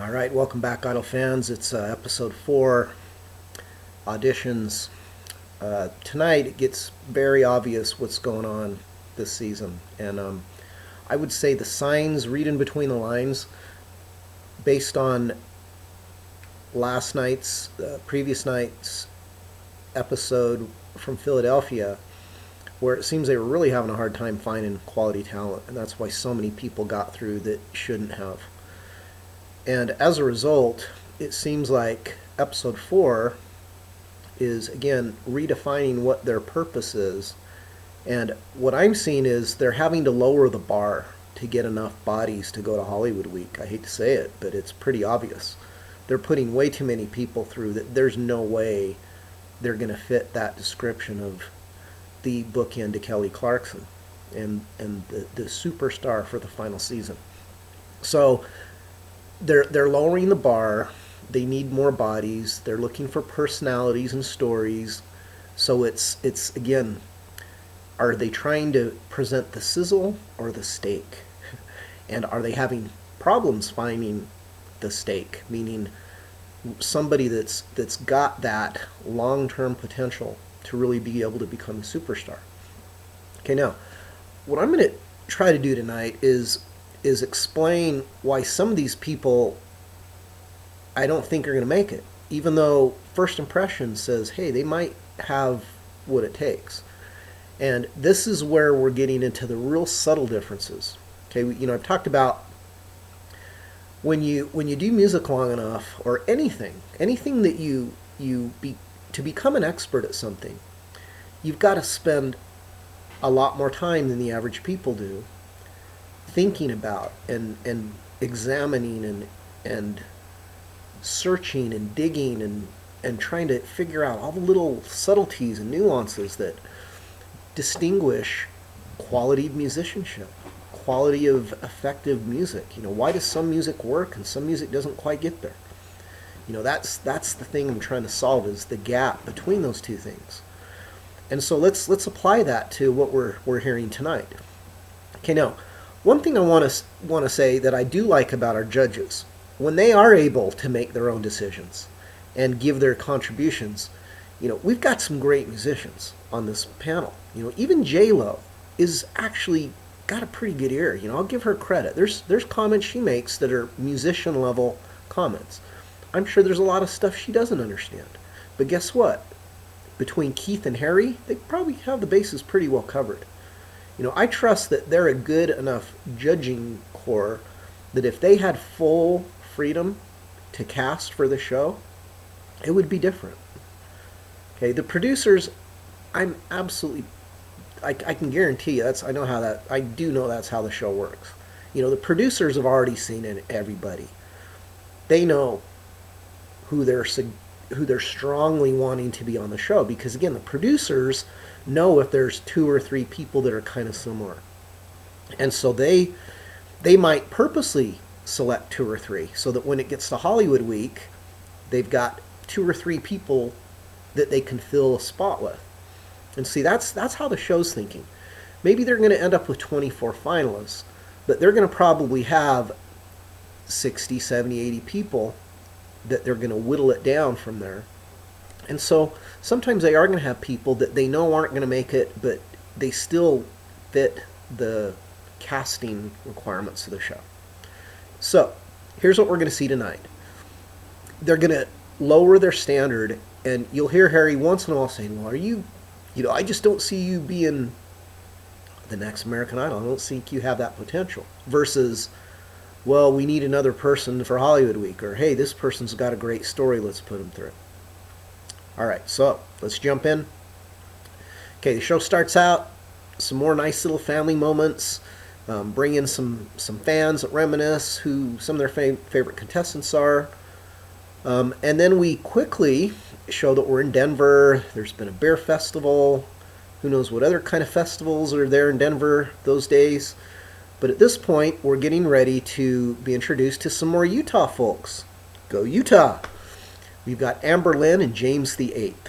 All right, welcome back, Idol fans. It's episode 4, auditions. Tonight it gets very obvious what's going on this season, and I would say the signs reading between the lines, based on previous night's episode from Philadelphia, where it seems they were really having a hard time finding quality talent, and that's why so many people got through that shouldn't have. And as a result, it seems like episode 4 is, again, redefining what their purpose is. And what I'm seeing is they're having to lower the bar to get enough bodies to go to Hollywood Week. I hate to say it, but it's pretty obvious. They're putting way too many people through that there's no way they're going to fit that description of the bookend to Kelly Clarkson and the superstar for the final season. So they're lowering the bar. They need more bodies. They're looking for personalities and stories. So it's again, are they trying to present the sizzle or the steak? And are they having problems finding the steak, meaning somebody that's got that long-term potential to really be able to become a superstar? Okay, now what I'm going to try to do tonight is explain why some of these people I don't think are going to make it, even though first impression says, hey, they might have what it takes. And this is where we're getting into the real subtle differences. Okay, I've talked about when you do music long enough, or anything that to become an expert at something, you've got to spend a lot more time than the average people do thinking about and examining and searching and digging and trying to figure out all the little subtleties and nuances that distinguish quality musicianship, quality of effective music. Why does some music work and some music doesn't quite get there? That's the thing I'm trying to solve, is the gap between those two things. And so let's apply that to what we're hearing tonight. Okay, now one thing I want to say that I do like about our judges, when they are able to make their own decisions and give their contributions, we've got some great musicians on this panel. Even J-Lo is actually got a pretty good ear. I'll give her credit. There's comments she makes that are musician level comments. I'm sure there's a lot of stuff she doesn't understand. But guess what? Between Keith and Harry, they probably have the bases pretty well covered. I trust that they're a good enough judging corps that if they had full freedom to cast for the show, it would be different. Okay, the producers, I can guarantee you I do know that's how the show works. The producers have already seen everybody. They know who they're strongly wanting to be on the show, because again, the producers know if there's 2 or 3 people that are kind of similar. And so they might purposely select 2 or 3 so that when it gets to Hollywood Week, they've got 2 or 3 people that they can fill a spot with. And see, that's how the show's thinking. Maybe they're going to end up with 24 finalists, but they're going to probably have 60, 70, 80 people that they're going to whittle it down from there. And so sometimes they are going to have people that they know aren't going to make it, but they still fit the casting requirements of the show. So here's what we're going to see tonight. They're going to lower their standard, and you'll hear Harry once in a while saying, well, I just don't see you being the next American Idol. I don't think you have that potential. Versus, well, we need another person for Hollywood Week, or hey, this person's got a great story, let's put them through. All right, so let's jump in. Okay, the show starts out, some more nice little family moments, bring in some fans that reminisce who some of their favorite contestants are. And then we quickly show that we're in Denver. There's been a beer festival. Who knows what other kind of festivals are there in Denver those days. But at this point, we're getting ready to be introduced to some more Utah folks. Go Utah! We've got Amber Lynn and James the Eighth.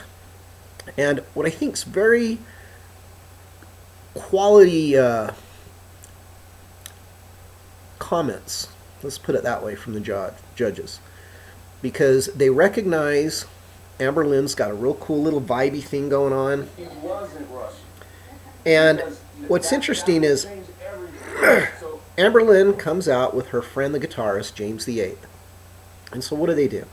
And what I think is very quality comments Let's put it that way from the judges. Because they recognize Amberlynn's got a real cool little vibey thing going on. It wasn't Russian. And what's interesting is Amberlynn comes out with her friend, the guitarist, James VIII. And so what do?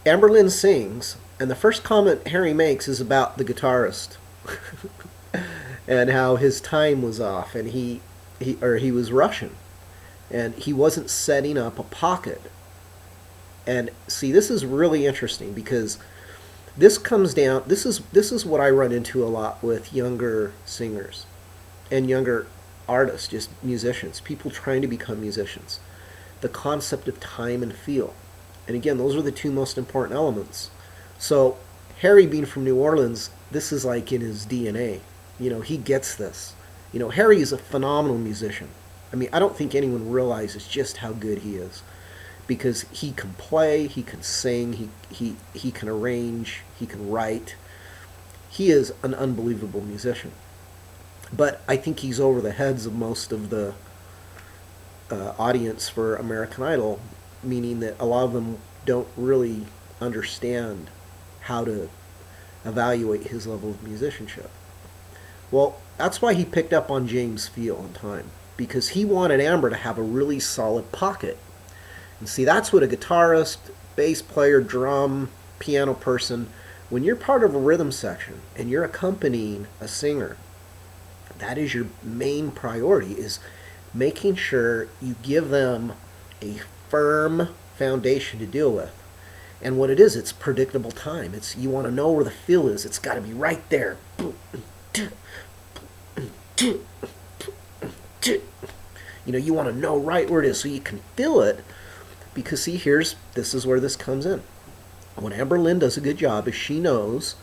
Amberlynn sings, and the first comment Harry makes is about the guitarist and how his time was off, and he was Russian, and he wasn't setting up a pocket. And see, this is really interesting because this comes down. This is what I run into a lot with younger singers and younger artists, just musicians, people trying to become musicians. The concept of time and feel. And again, those are the two most important elements. So Harry, being from New Orleans, this is like in his DNA. He gets this. Harry is a phenomenal musician. I mean, I don't think anyone realizes just how good he is, because he can play, he can sing, he can arrange, he can write. He is an unbelievable musician. But I think he's over the heads of most of the audience for American Idol, meaning that a lot of them don't really understand how to evaluate his level of musicianship. Well, that's why he picked up on James' feel and time, because he wanted Amber to have a really solid pocket. And see, that's what a guitarist, bass player, drum, piano person, when you're part of a rhythm section and you're accompanying a singer, that is your main priority, is making sure you give them a firm foundation to deal with. And what it is, it's predictable time. You want to know where the feel is. It's got to be right there. You want to know right where it is so you can feel it. Because see, this is where this comes in. What Amberlynn does a good job is she knows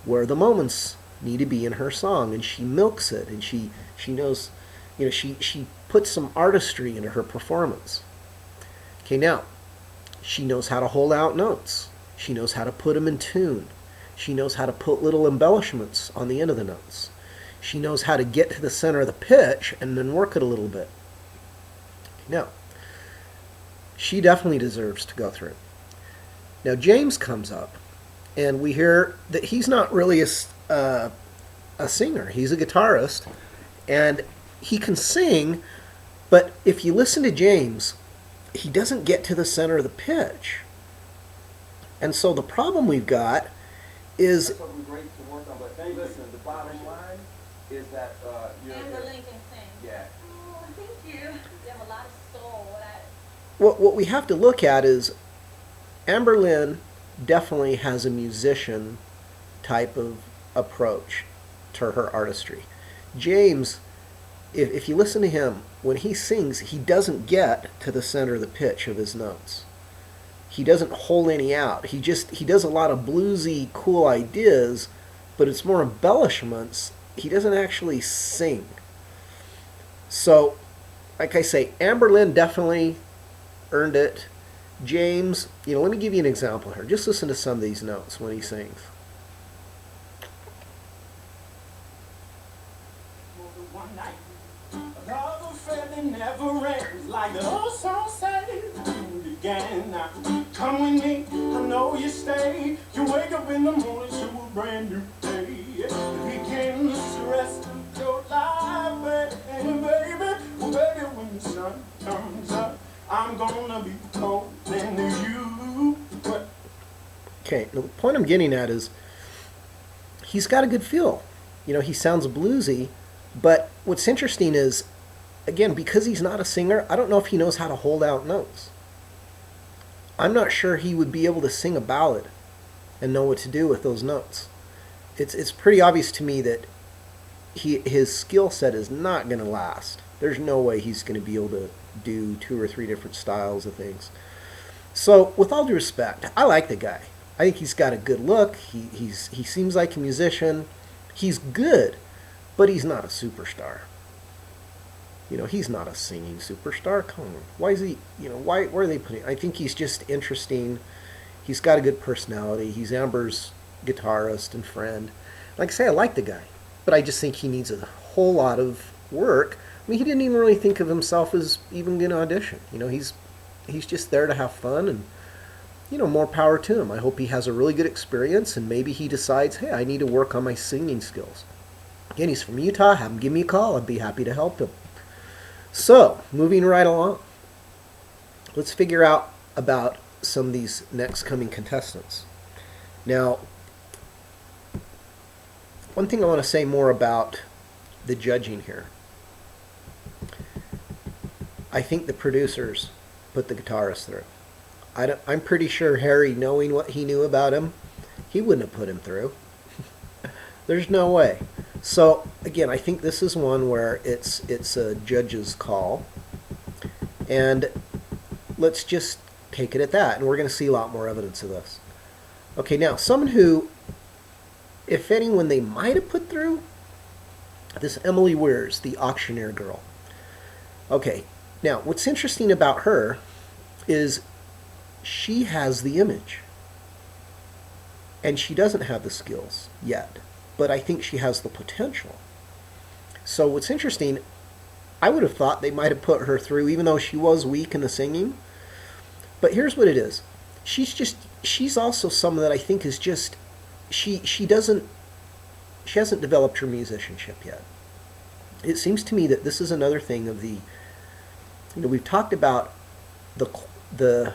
where the moments need to be in her song, and she milks it, and she knows, she puts some artistry into her performance. Okay, now, she knows how to hold out notes. She knows how to put them in tune. She knows how to put little embellishments on the end of the notes. She knows how to get to the center of the pitch and then work it a little bit. Now, she definitely deserves to go through. Now, James comes up, and we hear that he's not really a singer. He's a guitarist, and he can sing, but if you listen to James, he doesn't get to the center of the pitch. And so the problem we've got is... That's what we're great to work on, but listen, the bottom line is that... Amberlynn can sing. Yeah. Oh, thank you. You have a lot of soul. What we have to look at is Amberlynn definitely has a musician type of approach to her artistry. James, if you listen to him, when he sings, he doesn't get to the center of the pitch of his notes. He doesn't hold any out. He does a lot of bluesy, cool ideas, but it's more embellishments. He doesn't actually sing. So, like I say, Amberlynn definitely earned it. James, let me give you an example here. Just listen to some of these notes when he sings. One night, another feeling never ends, like the old song said it began. Now, come with me, I know you stay. You wake up in the morning to a brand new day. Begin the rest of your life, baby, baby. Well, baby, when the sun comes up, I'm gonna be cold than you. Okay, now the point I'm getting at is he's got a good feel. He sounds bluesy, but what's interesting is, again, because he's not a singer, I don't know if he knows how to hold out notes. I'm not sure he would be able to sing a ballad and know what to do with those notes. It's pretty obvious to me that his skill set is not going to last. There's no way he's going to be able to do 2 or 3 different styles of things. So, with all due respect, I like the guy. I think he's got a good look. He seems like a musician. He's good, but he's not a superstar. He's not a singing superstar. Come on. Why is he, why are they putting... I think he's just interesting. He's got a good personality. He's Amber's guitarist and friend. Like I say, I like the guy, but I just think he needs a whole lot of work I mean, he didn't even really think of himself as even going to audition. He's just there to have fun, and more power to him. I hope he has a really good experience, and maybe he decides, hey, I need to work on my singing skills. Again, he's from Utah. Have him give me a call. I'd be happy to help him. So, moving right along, let's figure out about some of these next coming contestants. Now, one thing I want to say more about the judging here. I think the producers put the guitarist through. I'm pretty sure Harry, knowing what he knew about him, he wouldn't have put him through. There's no way. So again, I think this is one where it's a judge's call, and let's just take it at that. And we're going to see a lot more evidence of this. Okay, now someone who, if anyone, they might have put through, this Emily Weirs, the auctioneer girl. Okay, now what's interesting about her is she has the image, and she doesn't have the skills yet, but I think she has the potential. So what's interesting, I would have thought they might have put her through even though she was weak in the singing. But here's what it is. She's also someone that I think is just, she hasn't developed her musicianship yet. It seems to me that this is another thing of the, we've talked about the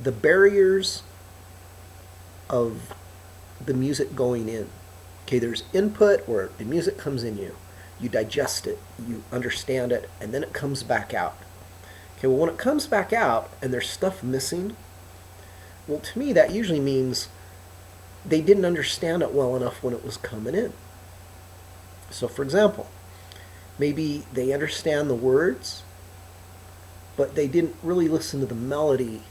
barriers of the music going in. Okay, there's input where the music comes in you digest it, you understand it, and then it comes back out. Okay, well, when it comes back out and there's stuff missing, well, to me that usually means they didn't understand it well enough when it was coming in. So for example, maybe they understand the words, but they didn't really listen to the melody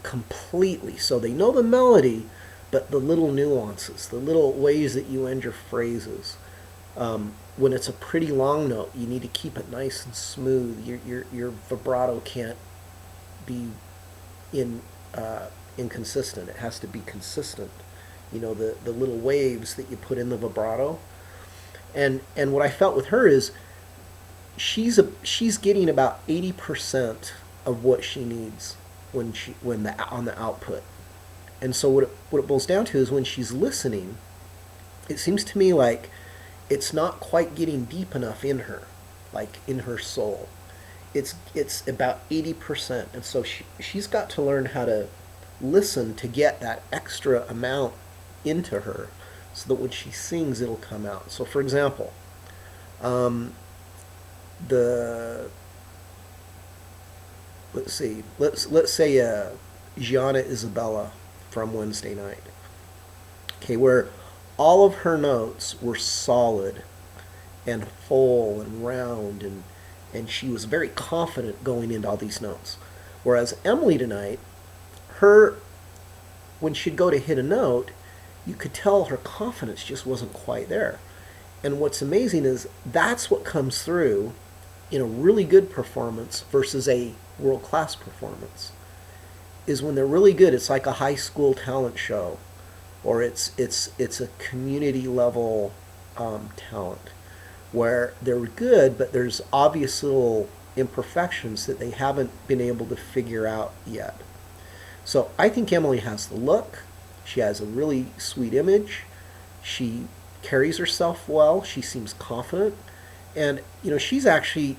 completely. So they know the melody, but the little nuances, the little ways that you end your phrases. When it's a pretty long note, you need to keep it nice and smooth. Your vibrato can't be inconsistent. It has to be consistent. The little waves that you put in the vibrato. And what I felt with her is she's getting about 80% of what she needs on the output. And so what it boils down to is when she's listening, it seems to me like it's not quite getting deep enough in her, like in her soul. It's about 80%. And so she's got to learn how to listen to get that extra amount into her so that when she sings, it'll come out. So for example, let's say Gianna Isabella from Wednesday night. Okay, where all of her notes were solid and full and round, and she was very confident going into all these notes. Whereas Emily tonight, when she'd go to hit a note, you could tell her confidence just wasn't quite there. And what's amazing is that's what comes through in a really good performance versus a world-class performance. Is when they're really good, it's like a high school talent show, or it's a community level talent where they're good, but there's obvious little imperfections that they haven't been able to figure out yet. So I think Emily has the look. She has a really sweet image. She carries herself well. She seems confident, and she's actually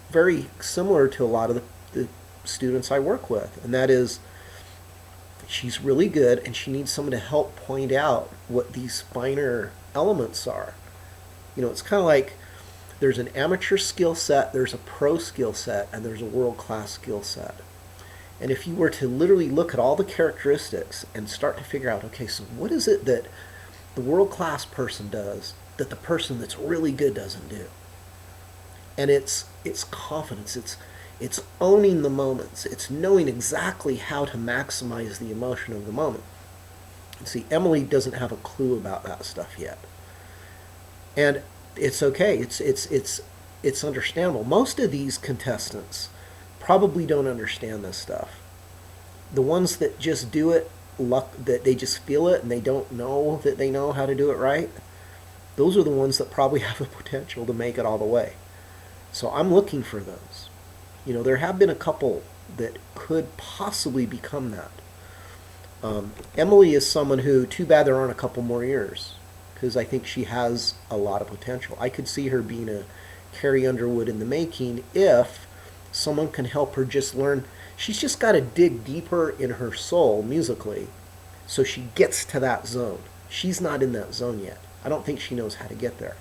very similar to a lot of the students I work with, and that is, she's really good, and she needs someone to help point out what these finer elements are. It's kind of like there's an amateur skill set, there's a pro skill set, and there's a world-class skill set. And if you were to literally look at all the characteristics and start to figure out, okay, so what is it that the world-class person does that the person that's really good doesn't do? And it's confidence, it's owning the moments. It's knowing exactly how to maximize the emotion of the moment. See, Emily doesn't have a clue about that stuff yet. And it's okay. It's understandable. Most of these contestants probably don't understand this stuff. The ones that just do it, that they just feel it and they don't know that they know how to do it right, those are the ones that probably have the potential to make it all the way. So I'm looking for those. There have been a couple that could possibly become that. Emily is someone who, too bad there aren't a couple more years, because I think she has a lot of potential. I could see her being a Carrie Underwood in the making if someone can help her just learn. She's just got to dig deeper in her soul musically so she gets to that zone. She's not in that zone yet. I don't think she knows how to get there.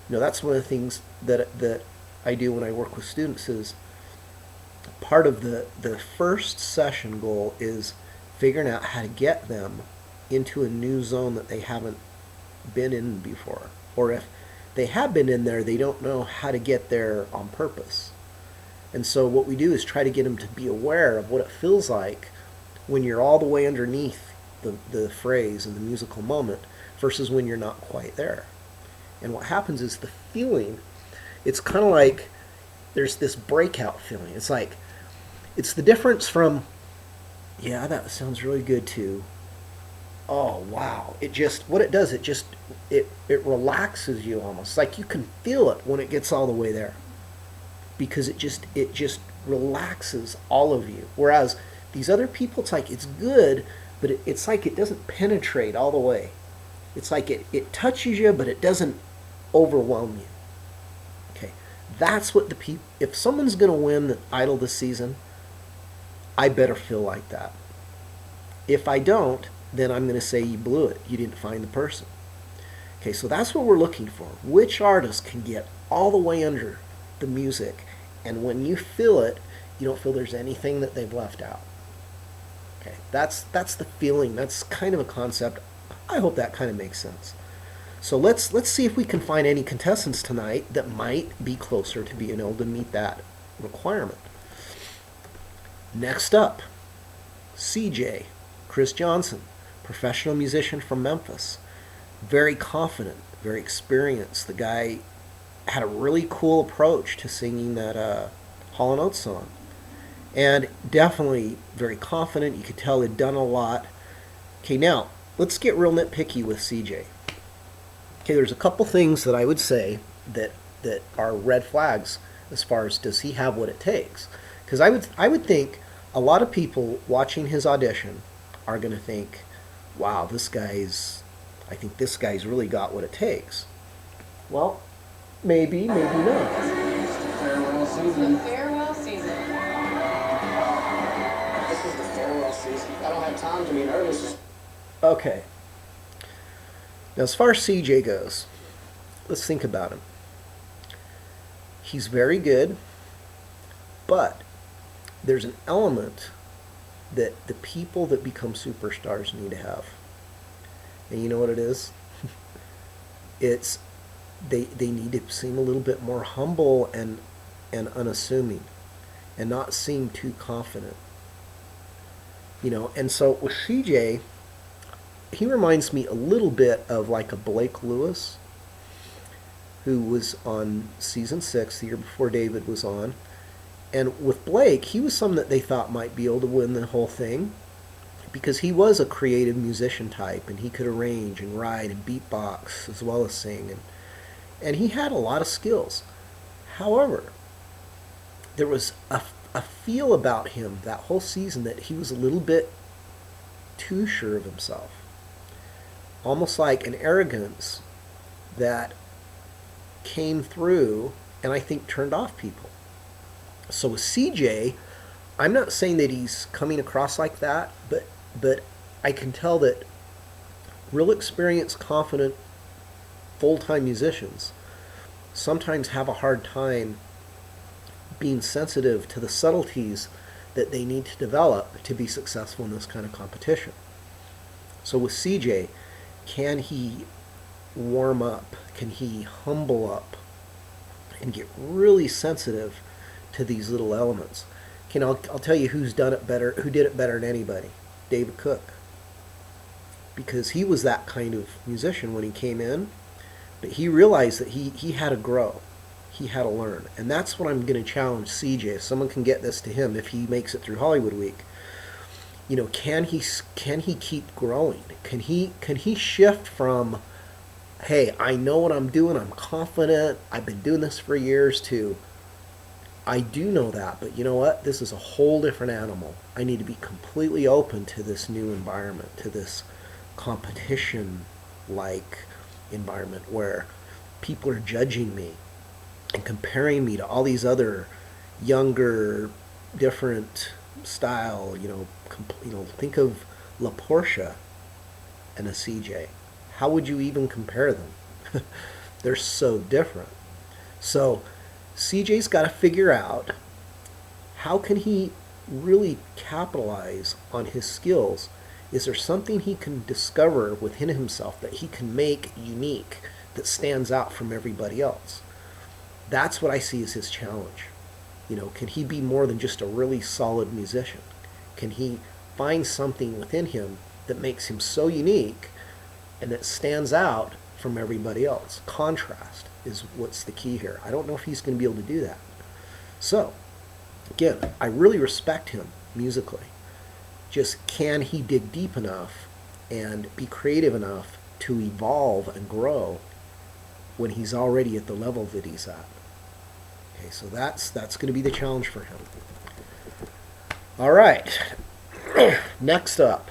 That's one of the things that I do when I work with students is part of the first session goal is figuring out how to get them into a new zone that they haven't been in before. Or if they have been in there, they don't know how to get there on purpose. And so what we do is try to get them to be aware of what it feels like when you're all the way underneath the phrase and the musical moment versus when you're not quite there. And what happens is the feeling, it's kind of like there's this breakout feeling. It's like, it's the difference from, yeah, that sounds really good too. Oh, wow. What it does, it relaxes you almost. Like you can feel it when it gets all the way there. Because it just relaxes all of you. Whereas these other people, it's like it's good, but it's like it doesn't penetrate all the way. It's like it touches you, but it doesn't overwhelm you. Okay, that's what if someone's going to win the Idol this season, I better feel like that. If I don't, then I'm going to say you blew it. You didn't find the person. Okay, so that's what we're looking for. Which artist can get all the way under the music, and when you feel it, you don't feel there's anything that they've left out. Okay, that's the feeling. That's kind of a concept. I hope that kind of makes sense. So let's see if we can find any contestants tonight that might be closer to being able to meet that requirement. Next up, CJ, Chris Johnson, professional musician from Memphis. Very confident, very experienced. The guy had a really cool approach to singing that Hall & Oates song. And definitely very confident. You could tell he'd done a lot. Okay, now, let's get real nitpicky with CJ. Okay, there's a couple things that I would say that are red flags as far as does he have what it takes. Because I would think a lot of people watching his audition are going to think, wow, I think this guy's really got what it takes. Well, maybe not. Farewell season. Farewell season. This is the farewell season. I don't have time to be nervous. Okay. Now, as far as CJ goes, let's think about him. He's very good, but there's an element that the people that become superstars need to have. And you know what it is? It's they need to seem a little bit more humble and unassuming and not seem too confident. And so with CJ, he reminds me a little bit of like a Blake Lewis, who was on season 6 the year before David was on. And with Blake, he was someone that they thought might be able to win the whole thing because he was a creative musician type and he could arrange and write and beatbox as well as sing. And he had a lot of skills. However, there was a feel about him that whole season that he was a little bit too sure of himself. Almost like an arrogance that came through and I think turned off people. So with CJ, I'm not saying that he's coming across like that, but I can tell that real experienced, confident, full-time musicians sometimes have a hard time being sensitive to the subtleties that they need to develop to be successful in this kind of competition. So with CJ, can he warm up? Can he humble up and get really sensitive to these little elements? I'll tell you who did it better than anybody. David Cook. Because he was that kind of musician when he came in, but he realized that he had to grow. He had to learn. And that's what I'm going to challenge CJ. If someone can get this to him, if he makes it through Hollywood Week, can he keep growing? Can he shift from hey, I know what I'm doing. I'm confident. I've been doing this for years too. I do know that, but you know what? This is a whole different animal. I need to be completely open to this new environment, to this competition like environment where people are judging me and comparing me to all these other younger, different style, think of La Porsche and a CJ. How would you even compare them? They're so different. So CJ's got to figure out how can he really capitalize on his skills. Is there something he can discover within himself that he can make unique, that stands out from everybody else? That's what I see as his challenge. Can he be more than just a really solid musician? Can he find something within him that makes him so unique and that stands out from everybody else? Contrast is what's the key here. I don't know if he's going to be able to do that. So, again, I really respect him musically. Just can he dig deep enough and be creative enough to evolve and grow when he's already at the level that he's at? Okay, so that's going to be the challenge for him. All right. Next up,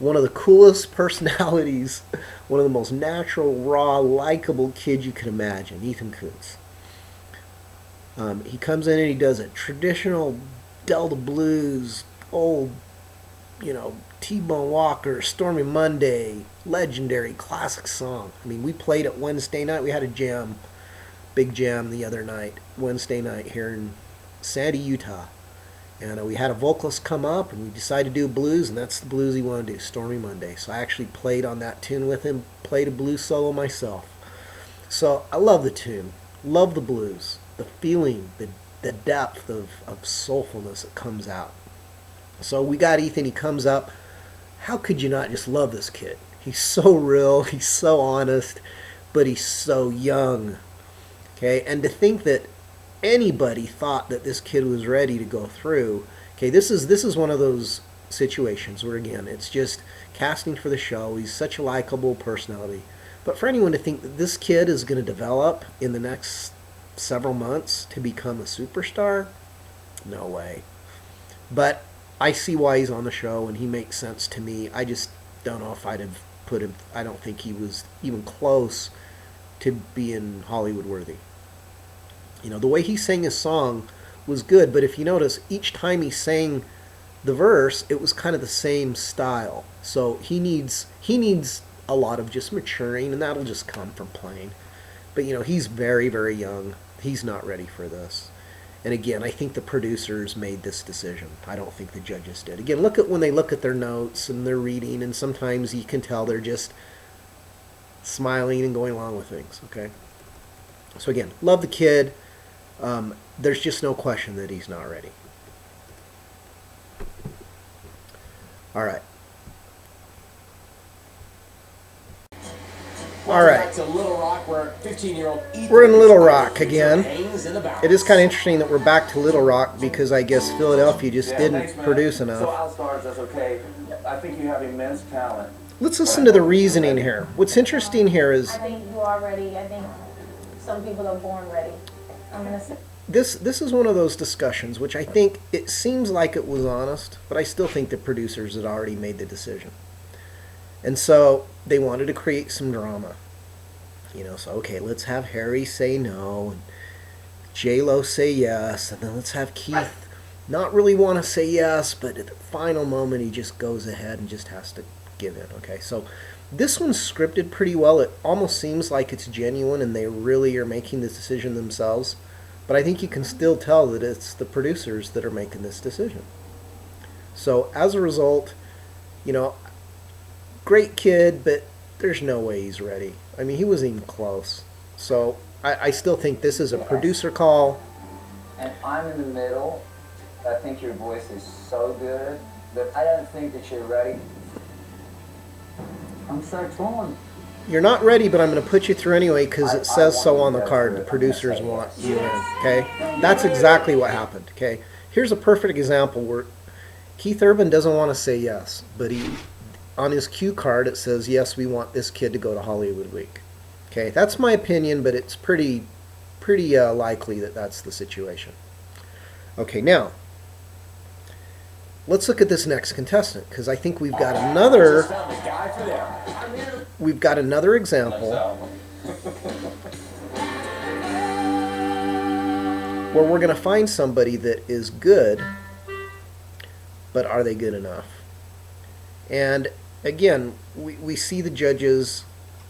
one of the coolest personalities, one of the most natural, raw, likable kids you can imagine, Ethan Kuntz. He comes in and he does a traditional Delta blues, old, T-Bone Walker, Stormy Monday, legendary classic song. I mean, we played it Wednesday night. We had a jam, big jam the other night, Wednesday night here in Sandy, Utah. And we had a vocalist come up, and we decided to do blues, and that's the blues he wanted to do, Stormy Monday. So I actually played on that tune with him, played a blues solo myself. So I love the tune, love the blues, the feeling, the depth of soulfulness that comes out. So we got Ethan, he comes up. How could you not just love this kid? He's so real, he's so honest, but he's so young. Okay, and to think that anybody thought that this kid was ready to go through. Okay, this is one of those situations where, again, it's just casting for the show. He's such a likable personality. But for anyone to think that this kid is going to develop in the next several months to become a superstar, no way. But I see why he's on the show, and he makes sense to me. I just don't know if I'd have put him, I don't think he was even close to being Hollywood worthy. The way he sang his song was good, but if you notice, each time he sang the verse, it was kind of the same style. So he needs a lot of just maturing, and that'll just come from playing. But he's very, very young. He's not ready for this. And again, I think the producers made this decision. I don't think the judges did. Again, look at when they look at their notes and they're reading, and sometimes you can tell they're just smiling and going along with things. Okay. So again, love the kid. There's just no question that he's not ready. All right. All right. Back to Little Rock, where 15-year-old Ethan We're in Little Rock again. hangs in the balance. It is kind of interesting that we're back to Little Rock because I guess Philadelphia just didn't thanks, man. produce So enough. Outstars, that's okay. I think you have immense talent. Let's listen to the reasoning here. What's interesting here is I think you are ready. I think some people are born ready. I'm gonna say. this is one of those discussions which I think it seems like it was honest, but I still think the producers had already made the decision. And so they wanted to create some drama. So okay, let's have Harry say no and J-Lo say yes, and then let's have Keith not really want to say yes, but at the final moment he just goes ahead and just has to give in. Okay, so this one's scripted pretty well. It almost seems like it's genuine and they really are making this decision themselves. But I think you can still tell that it's the producers that are making this decision. So as a result, great kid, but there's no way he's ready. I mean, he wasn't even close. So I still think this is a producer call. And I'm in the middle. I think your voice is so good, but I don't think that you're ready. I'm so torn. You're not ready, but I'm going to put you through anyway because it says so on the card. The producers want you in. Okay? That's exactly what happened. Okay? Here's a perfect example where Keith Urban doesn't want to say yes, but on his cue card it says, yes, we want this kid to go to Hollywood Week. Okay, that's my opinion, but it's pretty likely that that's the situation. Okay, now let's look at this next contestant, because I think we've got another Just found the guy for them. I'm here. we've got another example where we're going to find somebody that is good, but are they good enough? And again, we see the judges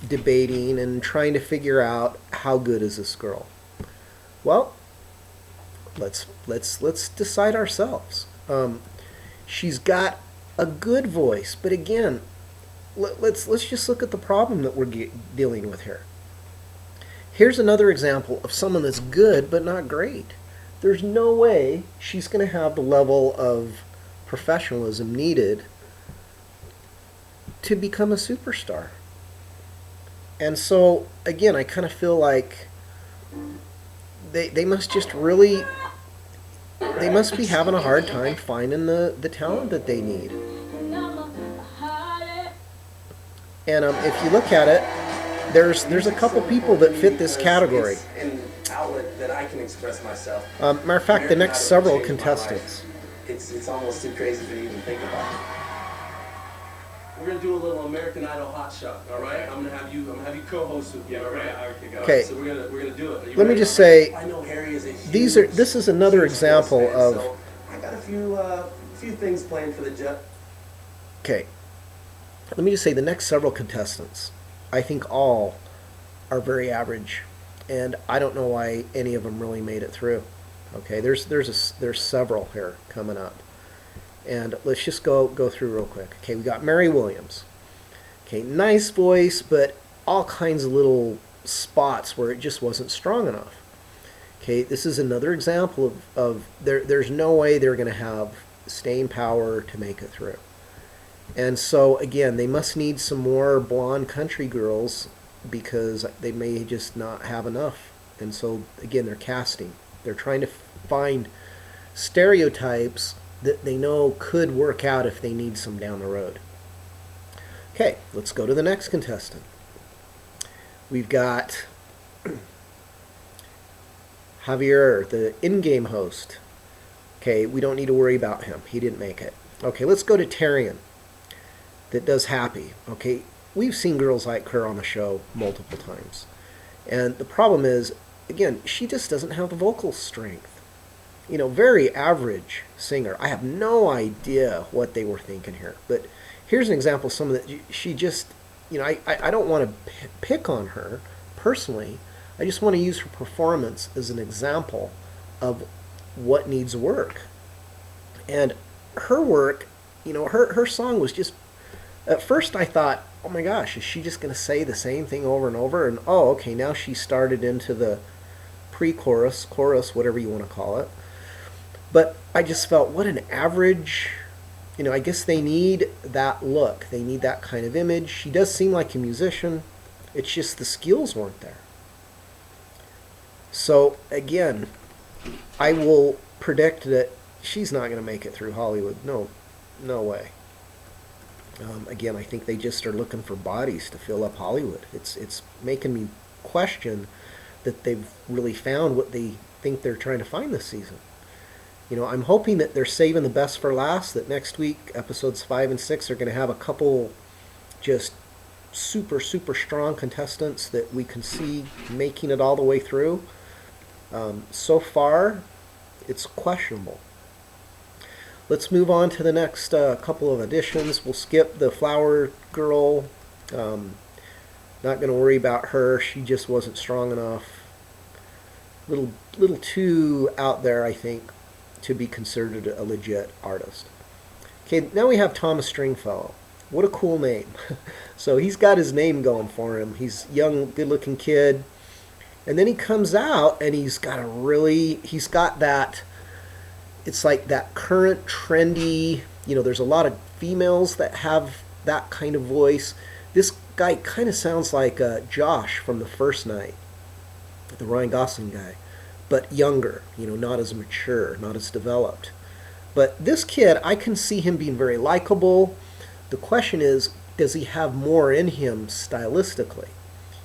debating and trying to figure out how good is this girl. Well, let's decide ourselves. She's got a good voice, but again, let's just look at the problem that we're dealing with here. Here's another example of someone that's good but not great. There's no way she's going to have the level of professionalism needed to become a superstar. And so, again, I kind of feel like they must just really, they must be having a hard time finding the talent that they need. And if you look at it, there's a couple people that fit this category. An outlet that I can express myself. Matter of fact, the next several contestants. It's almost too crazy to even think about. We're gonna do a little American Idol hot shot, all right? I'm gonna have you co-host with me, all right? Okay. So we're gonna do it. Are you Let me ready? just say, I know Harry is a this is another example of. So I got a few things planned for the judge. Okay. Let me just say the next several contestants, I think all are very average, and I don't know why any of them really made it through. Okay, there's several here coming up, and let's just go through real quick. Okay, we got Mary Williams. Okay, nice voice, but all kinds of little spots where it just wasn't strong enough. Okay, this is another example of there's no way they're going to have staying power to make it through. And so, again, they must need some more blonde country girls because they may just not have enough. And so, again, they're casting. They're trying to find stereotypes that they know could work out if they need some down the road. Okay, let's go to the next contestant. We've got Javier, the in-game host. Okay, we don't need to worry about him. He didn't make it. Okay, let's go to Tarian, that does Happy. Okay, we've seen girls like her on the show multiple times. And the problem is, again, she just doesn't have the vocal strength. You know, very average singer. I have no idea what they were thinking here. But here's an example of someone that she just, you know, I don't want to pick on her personally. I just want to use her performance as an example of what needs work. And her work, you know, her song was just, at first I thought, oh my gosh, is she just going to say the same thing over and over? And oh, okay, now she started into the pre-chorus, chorus, whatever you want to call it. But I just felt, what an average, you know, I guess they need that look. They need that kind of image. She does seem like a musician. It's just the skills weren't there. So, again, I will predict that she's not going to make it through Hollywood. No way. Again, I think they just are looking for bodies to fill up Hollywood. It's making me question that they've really found what they think they're trying to find this season. You know, I'm hoping that they're saving the best for last, that next week, episodes 5 and 6 are going to have a couple just super, super strong contestants that we can see making it all the way through. So far, it's questionable. Let's move on to the next couple of additions. We'll skip the flower girl. Not going to worry about her. She just wasn't strong enough. Little too out there, I think, to be considered a legit artist. Okay, now we have Thomas Stringfellow. What a cool name. So he's got his name going for him. He's a young, good-looking kid. And then he comes out and he's got that, it's like that current trendy, you know, there's a lot of females that have that kind of voice. This guy kind of sounds like Josh from The First Night, the Ryan Gosling guy, but younger, you know, not as mature, not as developed. But this kid, I can see him being very likable. The question is, does he have more in him stylistically?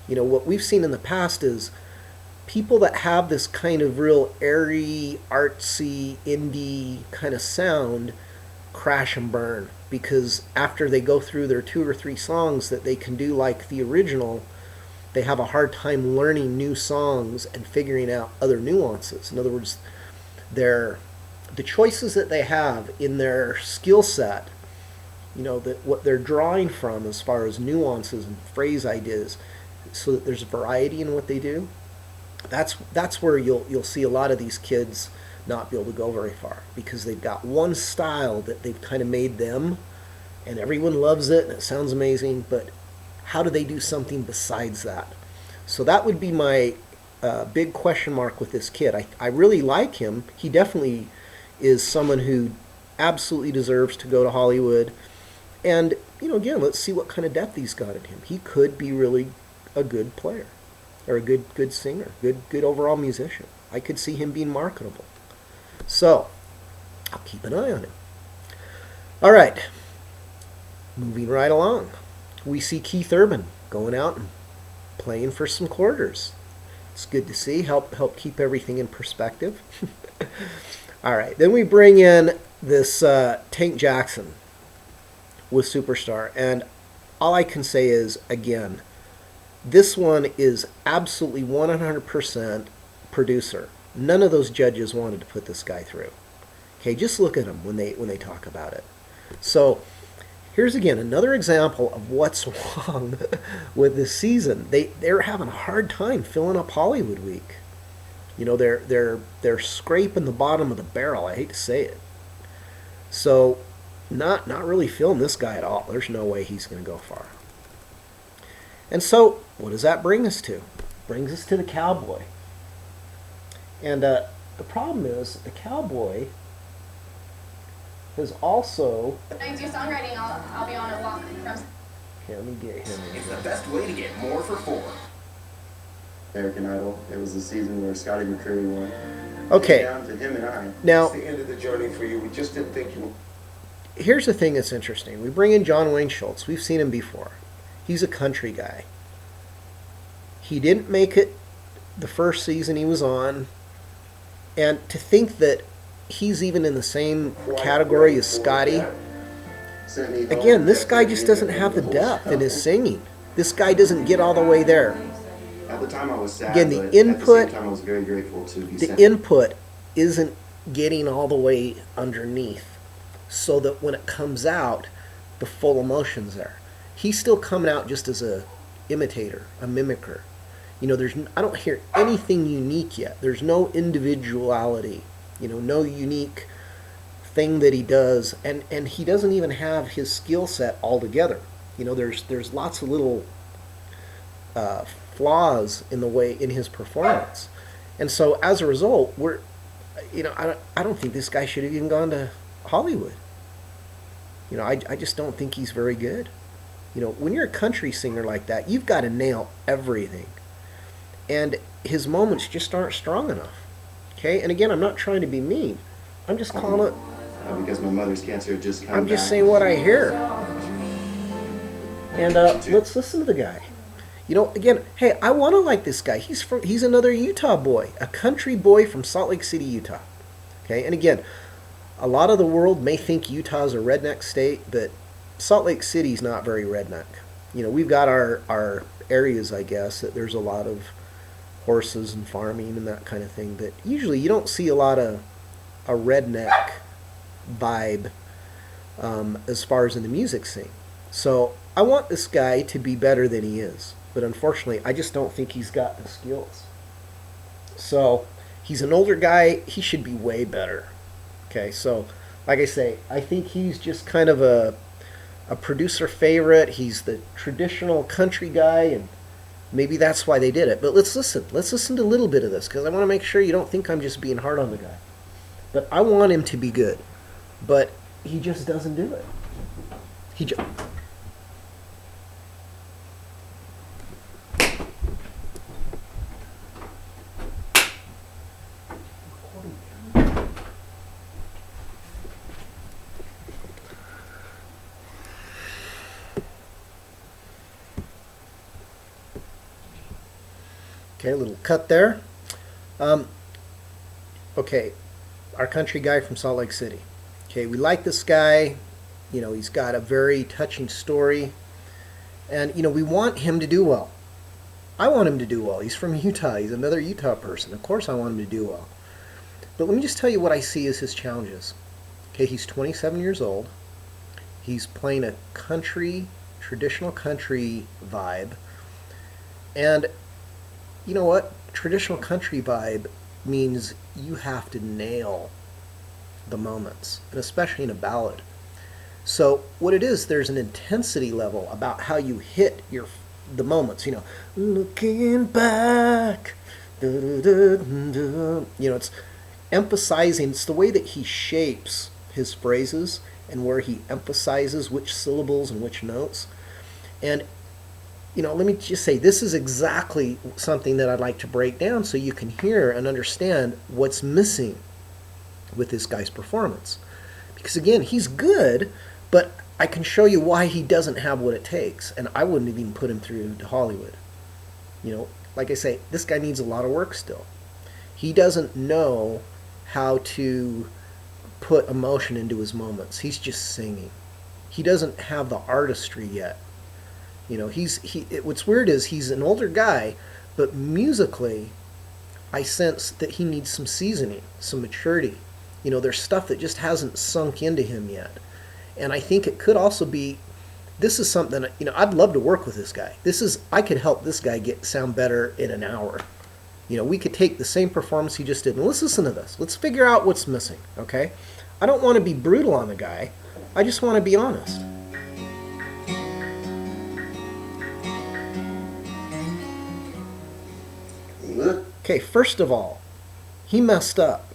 You know, what we've seen in the past is people that have this kind of real airy, artsy, indie kind of sound crash and burn, because after they go through their 2 or 3 songs that they can do like the original, they have a hard time learning new songs and figuring out other nuances. In other words, the choices that they have in their skill set, you know, that what they're drawing from as far as nuances and phrase ideas, so that there's variety in what they do. That's where you'll see a lot of these kids not be able to go very far, because they've got one style that they've kind of made them, and everyone loves it and it sounds amazing, but how do they do something besides that? So that would be my big question mark with this kid. I really like him. He definitely is someone who absolutely deserves to go to Hollywood. And, you know, again, let's see what kind of depth he's got in him. He could be really a good player, or a good singer, good overall musician. I could see him being marketable. So, I'll keep an eye on him. All right, moving right along. We see Keith Urban going out and playing for some quarters. It's good to see. Help keep everything in perspective. All right, then we bring in this Tank Jackson with Superstar, and all I can say is, again, this one is absolutely 100% producer. None of those judges wanted to put this guy through. Okay, just look at them when they talk about it. So here's again another example of what's wrong with this season. They're having a hard time filling up Hollywood Week. You know, they're scraping the bottom of the barrel. I hate to say it. So not really filling this guy at all. There's no way he's going to go far. And so what does that bring us to? Brings us to the Cowboy. And the problem is the Cowboy has also... When I do songwriting, I'll be on a walk from... Okay, let me get him in. It's the best way to get more for 4. American Idol. It was the season where Scotty McCreery won. Okay. Down to him and I. Now, It's the end of the journey for you. We just didn't think you... here's the thing that's interesting. We bring in John Wayne Schultz. We've seen him before. He's a country guy. He didn't make it the first season he was on. And to think that he's even in the same category as Scotty, again, this guy just doesn't have the depth in his singing. This guy doesn't get all the way there. At the time I was sad, Again, the but input- at the same time I was very grateful to be The sent. input isn't getting all the way underneath, so that when it comes out, the full emotion's there. He's still coming out just as a imitator, a mimicker. You know, I don't hear anything unique yet. There's no individuality, you know, no unique thing that he does, and he doesn't even have his skill set all together. You know, there's lots of little flaws in his performance, and so as a result, I don't think this guy should have even gone to Hollywood. You know, I just don't think he's very good. You know, when you're a country singer like that, you've got to nail everything. And his moments just aren't strong enough. Okay? And again, I'm not trying to be mean. I'm just calling it... because my mother's cancer had just come I'm just back. saying what I hear. And let's listen to the guy. You know, again, hey, I want to like this guy. He's another Utah boy, a country boy from Salt Lake City, Utah. Okay? And again, a lot of the world may think Utah's a redneck state, but Salt Lake City's not very redneck. You know, we've got our areas, I guess, that there's a lot of horses and farming and that kind of thing, but usually you don't see a lot of a redneck vibe as far as in the music scene. So I want this guy to be better than he is, but unfortunately I just don't think he's got the skills. So he's an older guy, he should be way better. Okay, so like I say, I think he's just kind of a producer favorite. He's the traditional country guy, and maybe that's why they did it. But let's listen to a little bit of this, because I want to make sure you don't think I'm just being hard on the guy. But I want him to be good, but he just doesn't do it. Okay, a little cut there. Okay, our country guy from Salt Lake City. Okay, we like this guy. You know, he's got a very touching story. And, you know, we want him to do well. I want him to do well. He's from Utah. He's another Utah person. Of course I want him to do well. But let me just tell you what I see as his challenges. Okay, he's 27 years old. He's playing a country, traditional country vibe. And you know what? Traditional country vibe means you have to nail the moments, and especially in a ballad. So what it is, there's an intensity level about how you hit the moments. You know, looking back, you know, it's emphasizing. It's the way that he shapes his phrases and where he emphasizes which syllables and which notes. And you know, let me just say, this is exactly something that I'd like to break down so you can hear and understand what's missing with this guy's performance. Because again, he's good, but I can show you why he doesn't have what it takes, and I wouldn't have even put him through to Hollywood. You know, like I say, this guy needs a lot of work still. He doesn't know how to put emotion into his moments. He's just singing. He doesn't have the artistry yet. You know, what's weird is he's an older guy, but musically, I sense that he needs some seasoning, some maturity. You know, there's stuff that just hasn't sunk into him yet. And I think it could also be, this is something, you know, I'd love to work with this guy. I could help this guy sound better in an hour. You know, we could take the same performance he just did, and let's listen to this. Let's figure out what's missing, okay? I don't want to be brutal on the guy. I just want to be honest. Okay, first of all, he messed up.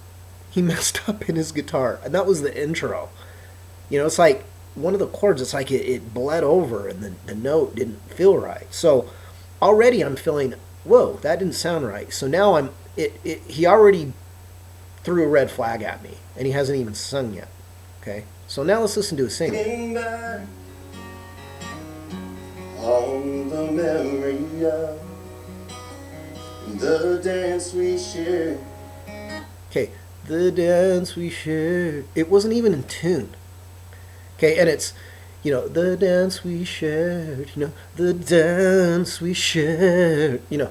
He messed up in his guitar, and that was the intro. You know, it's like one of the chords, it's like it bled over and the note didn't feel right. So already I'm feeling, whoa, that didn't sound right. So now he already threw a red flag at me, and he hasn't even sung yet. Okay, so now let's listen to his singing. On the memory of the dance we shared. Okay, the dance we shared. It wasn't even in tune. Okay, and it's, you know, the dance we shared, you know, the dance we shared. You know,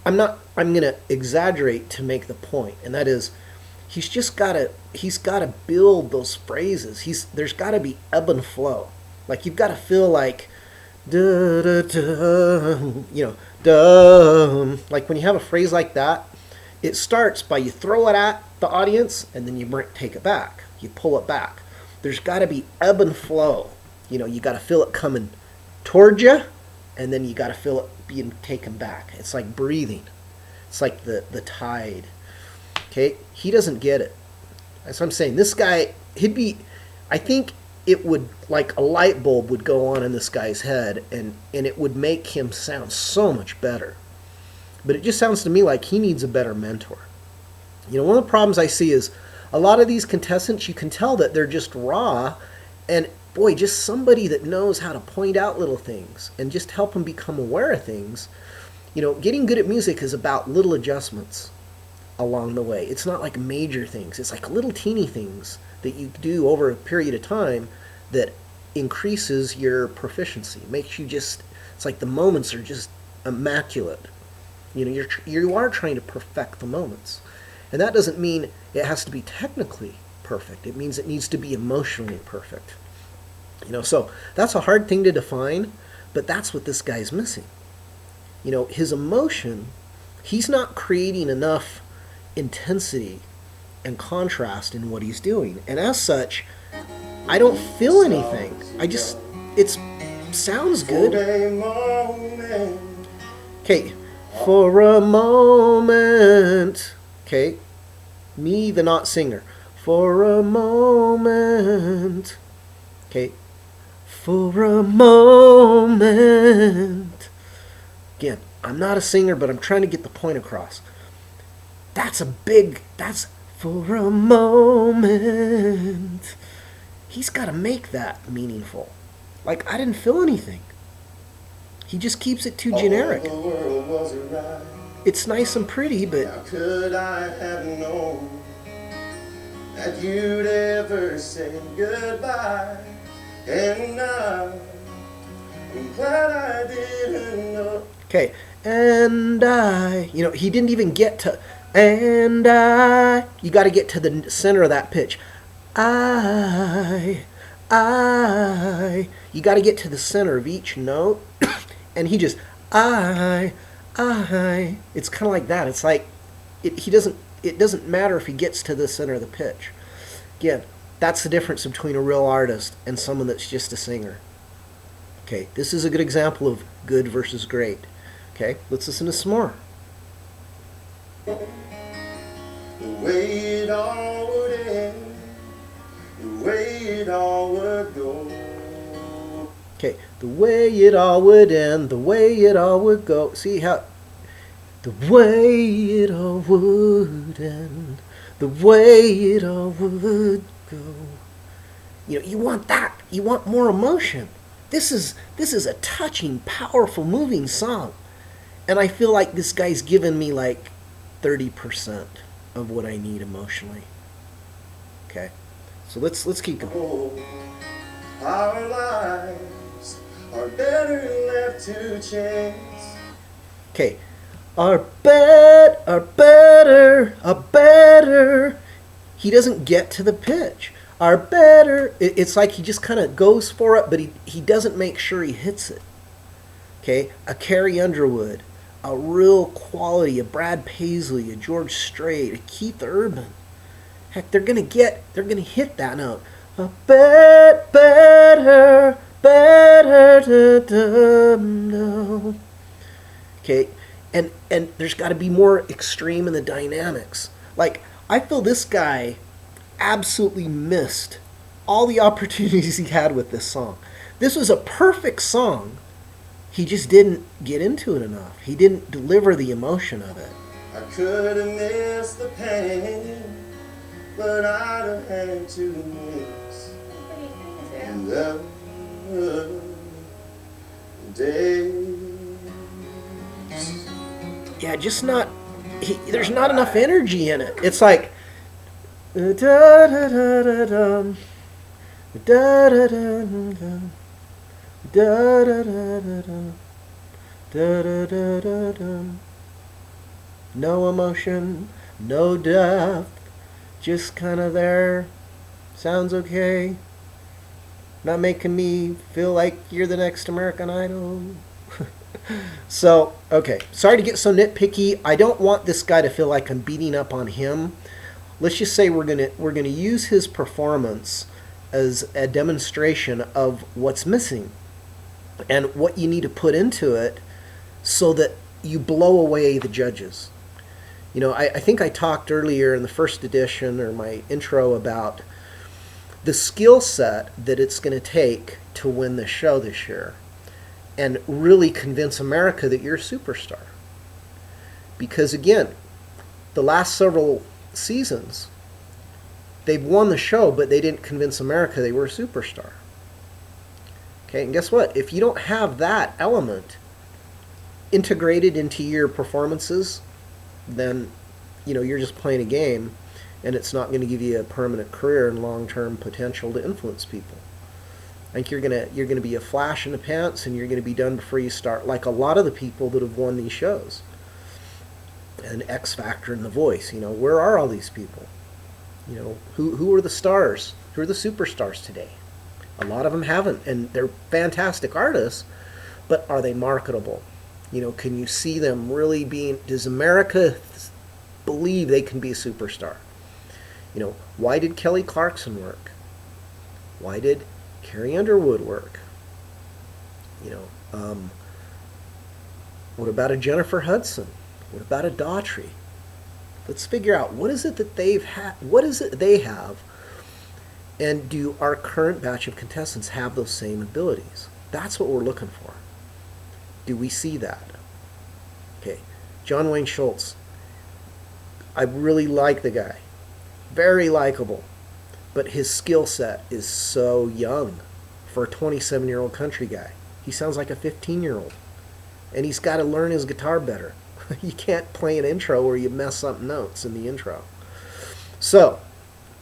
I'm going to exaggerate to make the point, and that is, he's got to build those phrases. There's got to be ebb and flow. Like, you've got to feel like, da, da, da, you know, da. Like when you have a phrase like that, it starts by you throw it at the audience and then you take it back. You pull it back. There's got to be ebb and flow. You know, you got to feel it coming towards you, and then you got to feel it being taken back. It's like breathing. It's like the tide. Okay, he doesn't get it. That's what I'm saying. This guy, I think it would, like a light bulb would go on in this guy's head, and it would make him sound so much better. But it just sounds to me like he needs a better mentor. You know, one of the problems I see is a lot of these contestants, you can tell that they're just raw, and boy, just somebody that knows how to point out little things and just help them become aware of things. You know, getting good at music is about little adjustments along the way. It's not like major things. It's like little teeny things that you do over a period of time that increases your proficiency. Makes you just, it's like the moments are just immaculate. You know, you are trying to perfect the moments. And that doesn't mean it has to be technically perfect. It means it needs to be emotionally perfect. You know, so that's a hard thing to define, but that's what this guy's missing. You know, his emotion, he's not creating enough intensity and contrast in what he's doing. And as such, I don't feel anything. It sounds good. Okay, for a moment. Okay, me, the not singer. For a moment. Okay, for a moment. Again, I'm not a singer, but I'm trying to get the point across. That's for a moment. He's got to make that meaningful. Like, I didn't feel anything. He just keeps it too generic. The world was right. it's nice and pretty, but How could I have known that you'd ever say goodbye? And now I'm glad I didn't know. okay. And he didn't even get to, and you got to get to the center of that pitch. You got to get to the center of each note, and he just, it's kind of like that. It's like, it doesn't matter if he gets to the center of the pitch. Again, that's the difference between a real artist and someone that's just a singer. Okay, this is a good example of good versus great. Okay, let's listen to some more. The way it all would end, the way it all would go. Okay, the way it all would end, the way it all would go. See how, the way it all would end, the way it all would go. You want that. You want more emotion. This is a touching, powerful, moving song. And I feel like this guy's given me like 30% of what I need emotionally. Okay, so let's keep going. Oh, our lives are better left to chance. Okay, are better. He doesn't get to the pitch. Are better. It's like he just kind of goes for it, but he doesn't make sure he hits it. Okay, a Carrie Underwood, a real quality, a Brad Paisley, a George Strait, a Keith Urban. Heck, they're gonna hit that note. A better, no. Okay, and there's got to be more extreme in the dynamics. Like, I feel this guy absolutely missed all the opportunities he had with this song. This was a perfect song. He just didn't get into it enough. He didn't deliver the emotion of it. I could have missed the pain, but I'd have had to miss the days. Yeah, just not. There's not enough energy in it. It's like, da da da da dum, da da da dum, da da da dum, da da da dum. No emotion, no depth, just kind of there. Sounds okay. Not making me feel like you're the next American Idol. So, okay. Sorry to get so nitpicky. I don't want this guy to feel like I'm beating up on him. Let's just say we're gonna use his performance as a demonstration of what's missing and what you need to put into it so that you blow away the judges. I think I talked earlier in the first edition or my intro about the skill set that it's going to take to win the show this year and really convince America that you're a superstar. Because again, the last several seasons, they've won the show, but they didn't convince America they were a superstar. Okay, and guess what? If you don't have that element integrated into your performances, then you're just playing a game, and it's not going to give you a permanent career and long-term potential to influence people. I think you're gonna be a flash in the pants, and you're gonna be done before you start. Like a lot of the people that have won these shows, and X Factor and The Voice. Where are all these people? Who are the stars? Who are the superstars today? A lot of them haven't, and they're fantastic artists, but are they marketable? Can you see them really being? Does America believe they can be a superstar? Why did Kelly Clarkson work? Why did Carrie Underwood work? What about a Jennifer Hudson? What about a Daughtry? Let's figure out what is it that what is it they have, and do our current batch of contestants have those same abilities? That's what we're looking for. Do we see that? Okay, John Wayne Schultz. I really like the guy. Very likable. But his skill set is so young for a 27-year-old country guy. He sounds like a 15-year-old. And he's got to learn his guitar better. You can't play an intro where you mess up notes in the intro. So,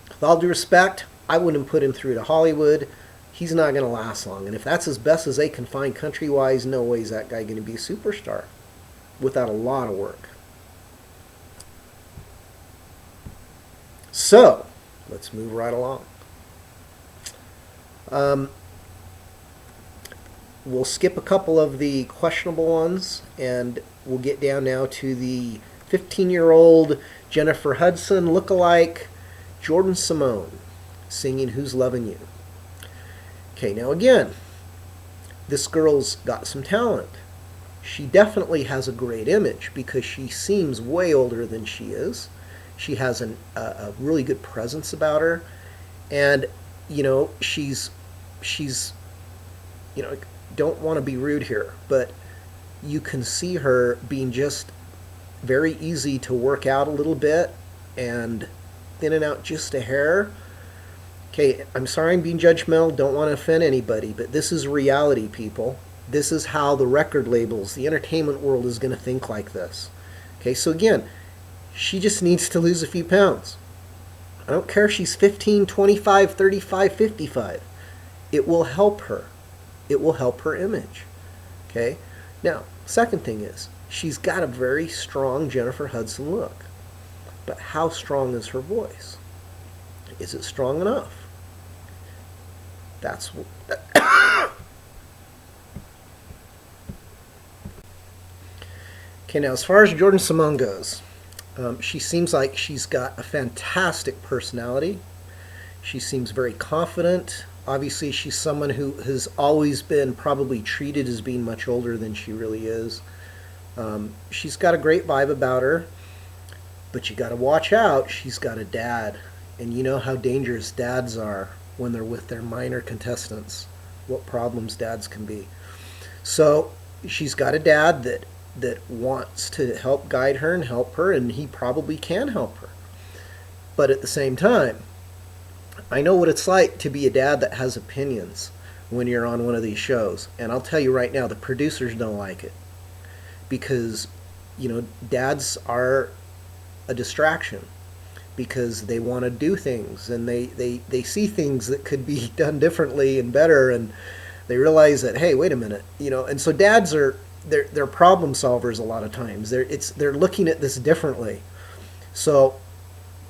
with all due respect, I wouldn't put him through to Hollywood. He's not going to last long. And if that's as best as they can find country-wise, no way is that guy going to be a superstar without a lot of work. So, let's move right along. We'll skip a couple of the questionable ones, and we'll get down now to the 15-year-old Jennifer Hudson lookalike, Jordan Simone, singing Who's Lovin' You. Okay, now again, this girl's got some talent. She definitely has a great image because she seems way older than she is. She has a really good presence about her, and you know, she's you know, don't want to be rude here, but you can see her being just very easy to work out a little bit and thinning out just a hair. Okay, I'm sorry I'm being judgmental, don't want to offend anybody, but this is reality, people. This is how the record labels, the entertainment world is going to think like this. Okay, so again, she just needs to lose a few pounds. I don't care if she's 15, 25, 35, 55. It will help her. It will help her image. Okay? Now, second thing is, she's got a very strong Jennifer Hudson look. But how strong is her voice? Is it strong enough? That's what... Okay, now as far as Jordan Simone goes, she seems like she's got a fantastic personality. She seems very confident. Obviously, she's someone who has always been probably treated as being much older than she really is. She's got a great vibe about her, but you got to watch out. She's got a dad, and you know how dangerous dads are when they're with their minor contestants, what problems dads can be. So she's got a dad that wants to help guide her and help her, and he probably can help her. But at the same time, I know what it's like to be a dad that has opinions when you're on one of these shows. And I'll tell you right now, the producers don't like it. Because, you know, dads are a distraction. Because they want to do things, and they see things that could be done differently and better, and they realize that, hey, wait a minute, you know. And so dads are, they're problem solvers a lot of times. They're looking at this differently. So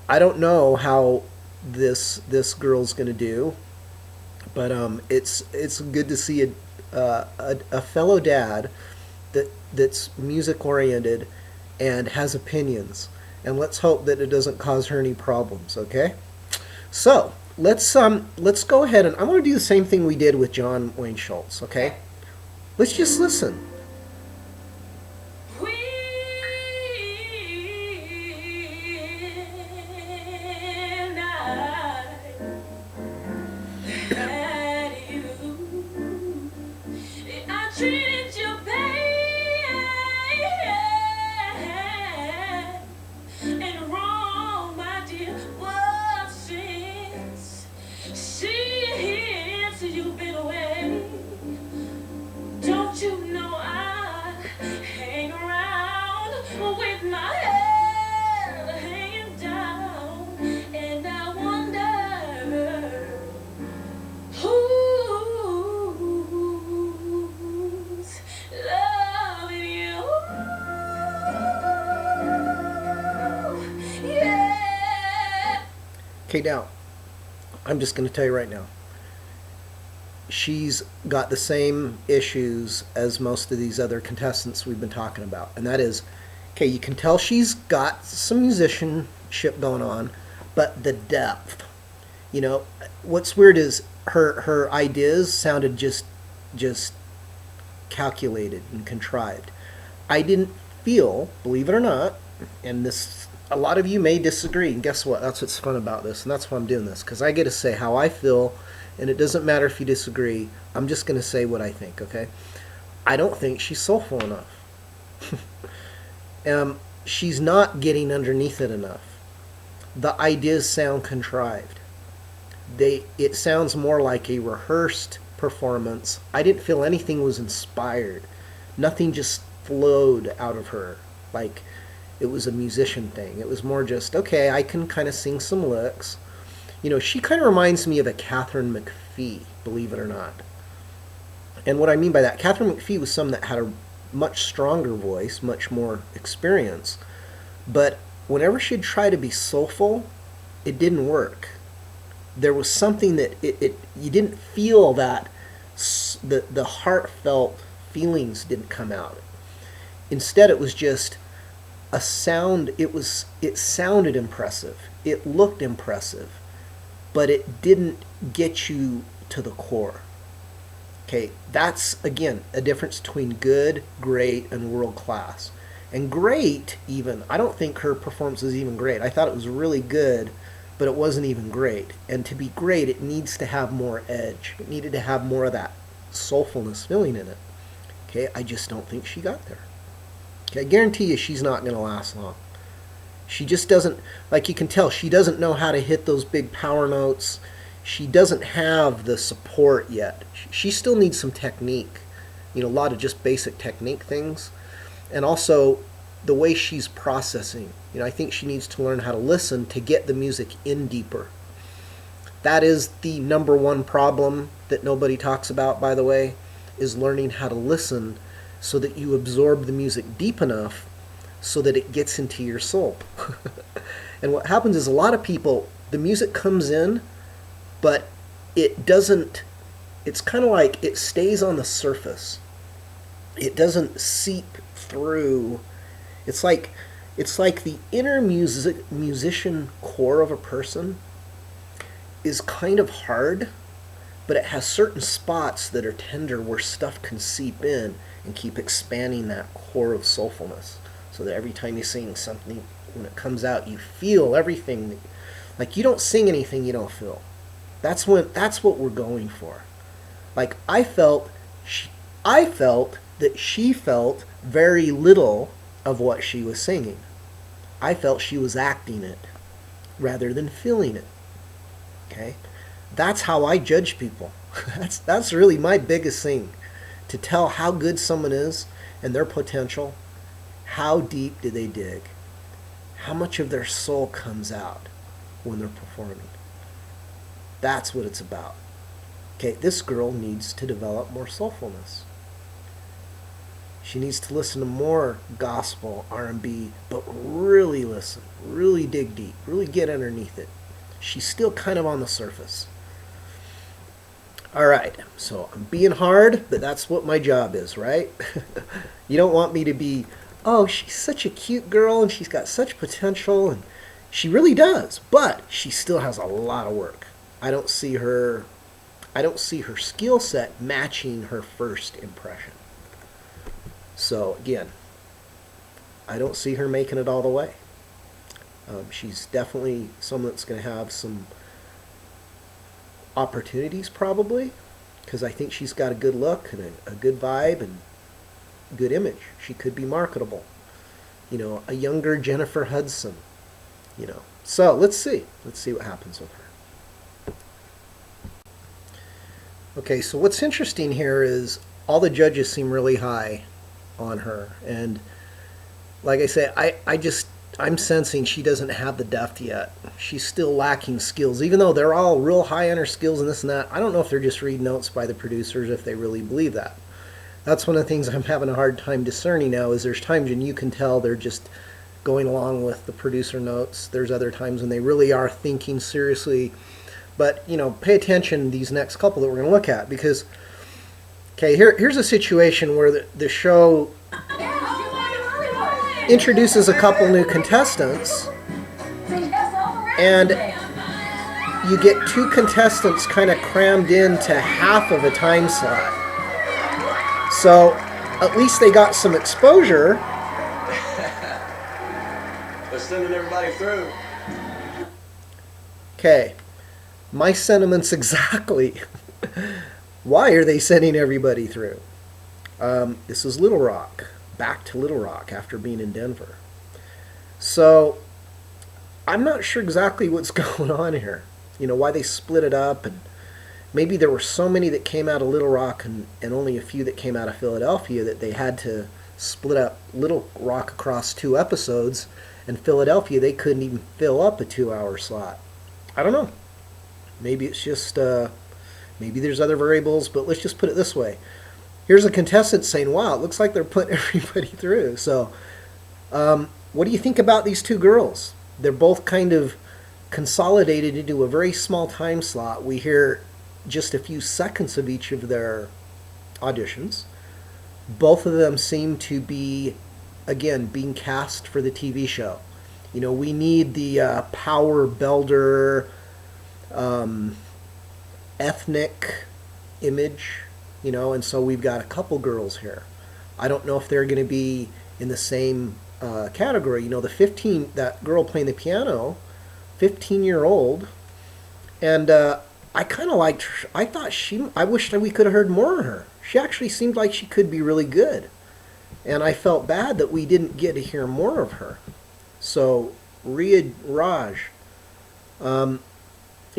I don't know how this girl's going to do, but it's good to see a fellow dad that's music oriented and has opinions, and let's hope that it doesn't cause her any problems. Okay, so let's go ahead, and I'm going to do the same thing we did with John Wayne Schultz. Okay, let's just listen. Okay, now, I'm just going to tell you right now, she's got the same issues as most of these other contestants we've been talking about. And that is, okay, you can tell she's got some musicianship going on, but the depth. You know, what's weird is her ideas sounded just calculated and contrived. I didn't feel, believe it or not, and this, a lot of you may disagree, and guess what? That's what's fun about this, and that's why I'm doing this, because I get to say how I feel, and it doesn't matter if you disagree. I'm just going to say what I think, okay? I don't think she's soulful enough. She's not getting underneath it enough. The ideas sound contrived. It sounds more like a rehearsed performance. I didn't feel anything was inspired. Nothing just flowed out of her. like it was a musician thing. It was more just, okay, I can kind of sing some licks. You know, she kind of reminds me of a Catherine McPhee, believe it or not. And what I mean by that, Catherine McPhee was someone that had a much stronger voice, much more experience. But whenever she'd try to be soulful, it didn't work. There was something that you didn't feel that the heartfelt feelings didn't come out. Instead, it was just a sound. It sounded impressive. It looked impressive, but it didn't get you to the core. Okay, that's, again, a difference between good, great, and world class. And great, even, I don't think her performance was even great. I thought it was really good, but it wasn't even great. And to be great, it needs to have more edge. It needed to have more of that soulfulness feeling in it. Okay, I just don't think she got there. Okay, I guarantee you she's not going to last long. She just doesn't, like you can tell, she doesn't know how to hit those big power notes. She doesn't have the support yet. She still needs some technique. You know, a lot of just basic technique things. And also the way she's processing. You know, I think she needs to learn how to listen to get the music in deeper. That is the number one problem that nobody talks about, by the way, is learning how to listen so that you absorb the music deep enough so that it gets into your soul. And what happens is a lot of people, the music comes in, but it doesn't, it's kind of like it stays on the surface. It doesn't seep through. It's like the inner musician core of a person is kind of hard, but it has certain spots that are tender where stuff can seep in and keep expanding that core of soulfulness, so that every time you sing something, when it comes out, you feel everything. Like, you don't sing anything you don't feel. That's what we're going for. Like, I felt that she felt very little of what she was singing. I felt she was acting it rather than feeling it. Okay? That's how I judge people. That's really my biggest thing. To tell how good someone is and their potential. How deep do they dig? How much of their soul comes out when they're performing? That's what it's about. Okay, this girl needs to develop more soulfulness. She needs to listen to more gospel, R&B, but really listen, really dig deep, really get underneath it. She's still kind of on the surface. All right, so I'm being hard, but that's what my job is, right? You don't want me to be, oh, she's such a cute girl and she's got such potential, and she really does, but she still has a lot of work. I don't see her skill set matching her first impression. So again, I don't see her making it all the way. She's definitely someone that's going to have some opportunities probably, because I think she's got a good look and a good vibe and good image. She could be marketable. You know, a younger Jennifer Hudson. You know, so let's see what happens with her. Okay, so what's interesting here is all the judges seem really high on her, and like I say, I'm sensing she doesn't have the depth yet. She's still lacking skills, even though they're all real high on her skills and this and that. I don't know if they're just reading notes by the producers, if they really believe that. That's one of the things I'm having a hard time discerning now, is there's times when you can tell they're just going along with the producer notes. There's other times when they really are thinking seriously. But, you know, pay attention to these next couple that we're going to look at, because, okay, here's a situation where the show introduces a couple new contestants, and you get two contestants kind of crammed into half of a time slot. So at least they got some exposure. They're sending everybody through. Okay. My sentiments exactly. Why are they sending everybody through? This is Little Rock. Back to Little Rock after being in Denver. So I'm not sure exactly what's going on here. You know, why they split it up, and maybe there were so many that came out of Little Rock and only a few that came out of Philadelphia that they had to split up Little Rock across 2 episodes, and Philadelphia, they couldn't even fill up a 2-hour slot. I don't know. Maybe it's just, maybe there's other variables, but let's just put it this way. Here's a contestant saying, wow, it looks like they're putting everybody through. So, what do you think about these 2 girls? They're both kind of consolidated into a very small time slot. We hear just a few seconds of each of their auditions. Both of them seem to be, again, being cast for the TV show. You know, we need the power builder, ethnic image, you know, and so we've got a couple girls here. I don't know if they're going to be in the same category. You know, that girl playing the piano, 15-year-old, and I kind of liked her. I wished we could have heard more of her. She actually seemed like she could be really good, and I felt bad that we didn't get to hear more of her. So, Rhea Raj, you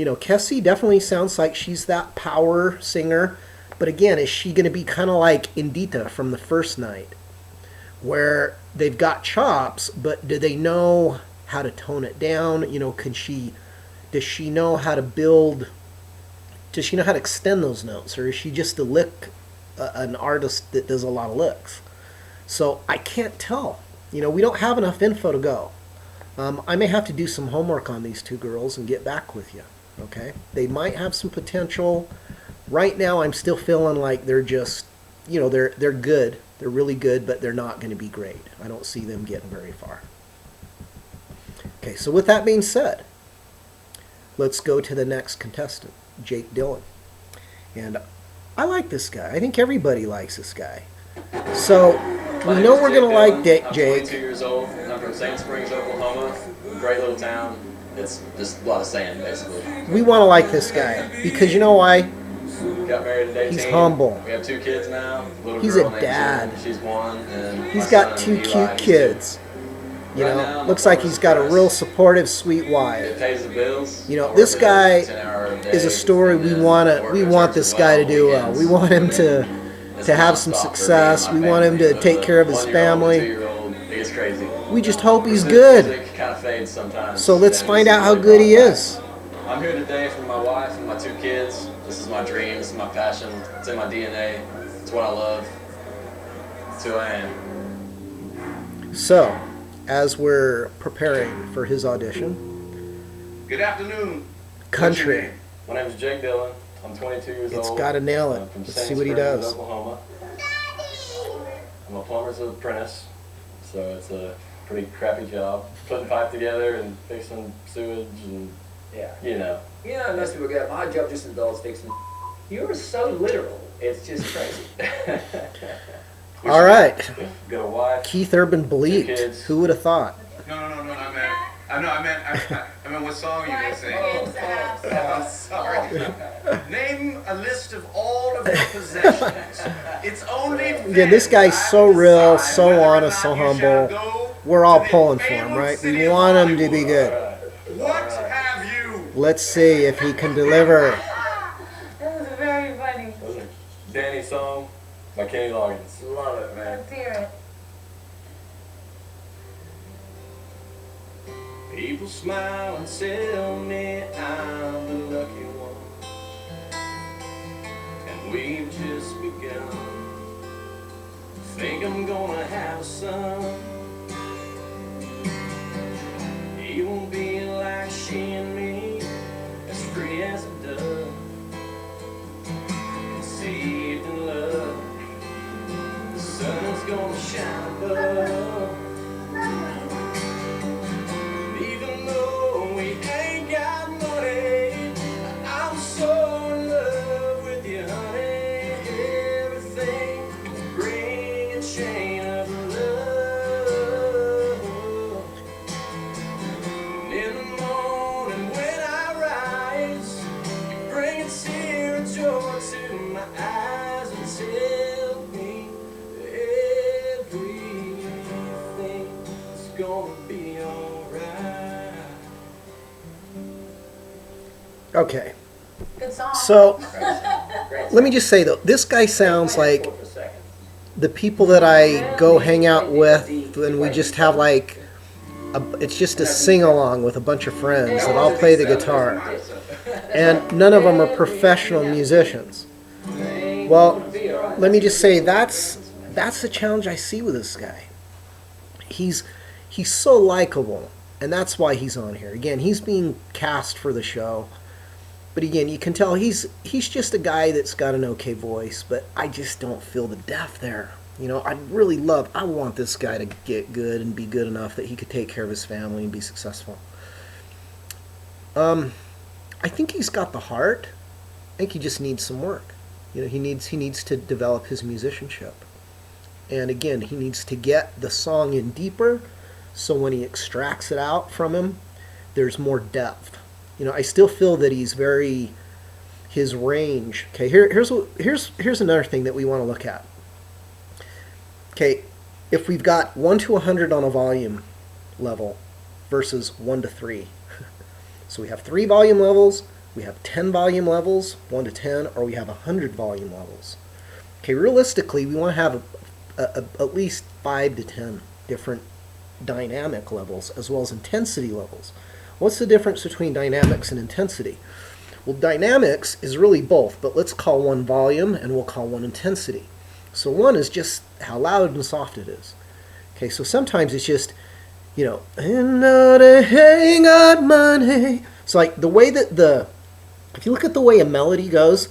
know, Kessie definitely sounds like she's that power singer, but again, is she going to be kind of like Indita from the first night, where they've got chops, but do they know how to tone it down? You know, does she know how to build, does she know how to extend those notes, or is she just an artist that does a lot of licks? So I can't tell. You know, we don't have enough info to go. I may have to do some homework on these 2 girls and get back with you. Okay? They might have some potential. Right now, I'm still feeling like they're just, you know, they're good. They're really good, but they're not going to be great. I don't see them getting very far. Okay, so with that being said, let's go to the next contestant, Jake Dillon. And I like this guy. I think everybody likes this guy. So we know we're going to like Jake. I'm 22 years old. I'm from Sand Springs, Oklahoma. Great little town. It's just a lot of sand, basically. We want to like this guy because you know why? Got married at 18. He's humble. We have 2 kids now. He's a dad. She's 1. And he's got 2 cute kids. You know, looks like he's got a real supportive, sweet wife. It pays the bills. You know, this guy is a story we want this guy to do well. We want him to have some success. We want him to take care of his family. We just hope he's good. So let's find out how good he is. I'm here today for my wife and my 2 kids. This is my dream. This is my passion. It's in my DNA. It's what I love. It's who I am. So, as we're preparing for his audition, Good afternoon. country. My name is Jake Dillon. I'm 22 years old. It's got to nail it. I'm from Let's Sand see what he Springs, does. Oklahoma. I'm a plumber's apprentice, so it's a pretty crappy job. Putting pipe together and fixing sewage and, Yeah. you know. You know, most people get my job just involves fixing. You're so literal. It's just crazy. All right. Got a wife. Keith Urban 2 Bleaked. kids. Who would have thought? No, I meant what song you gonna sing? I'm sorry. Name a list of all of your possessions. It's only Again, this guy's so real, so honest, so humble. We're all pulling for him, right? We want him to be good. What have you? Let's see if he can deliver. This is very funny. That was a Danny song by Kenny Loggins. Love it, man. Let's hear it. People smile and tell me I'm the lucky one, and we've just begun. Think I'm gonna have a son. He won't be like she and me, as free as a dove, conceived in love. The sun's gonna shine above. Even though we ain't got money, I'm so in love with you, honey. Everything bring a chain of love. And in the morning when I rise, you bring a tear of joy to my eyes and tell me everything's gonna be alright. Okay. Good song. So, let me just say though, this guy sounds like the people that I go hang out with, and we just have like, it's just a sing-along with a bunch of friends that all play the guitar. And none of them are professional musicians. Well, let me just say that's the challenge I see with this guy. He's so likable, and that's why he's on here. Again, he's being cast for the show. But again, you can tell he's just a guy that's got an okay voice, but I just don't feel the depth there. You know, I want this guy to get good and be good enough that he could take care of his family and be successful. I think he's got the heart. I think he just needs some work. You know, he needs to develop his musicianship. And again, he needs to get the song in deeper, so when he extracts it out from him, there's more depth. You know, I still feel that his range. Okay, here's another thing that we want to look at. Okay, if we've got 1 to 100 on a volume level versus 1 to 3. So we have 3 volume levels, we have 10 volume levels, 1 to 10, or we have 100 volume levels. Okay, realistically, we want to have at least 5 to 10 different dynamic levels as well as intensity levels. What's the difference between dynamics and intensity? Well, dynamics is really both, but let's call one volume and we'll call one intensity. So one is just how loud and soft it is. Okay, so sometimes it's just, you know, and ain't got money. It's like the way that if you look at the way a melody goes,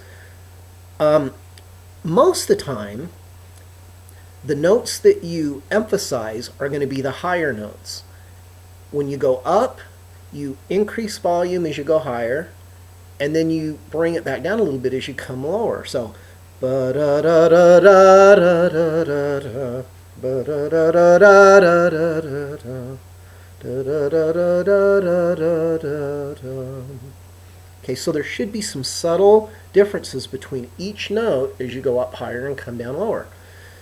most of the time, the notes that you emphasize are going to be the higher notes. When you go up, you increase volume as you go higher, and then you bring it back down a little bit as you come lower. So, okay, so there should be some subtle differences between each note as you go up higher and come down lower.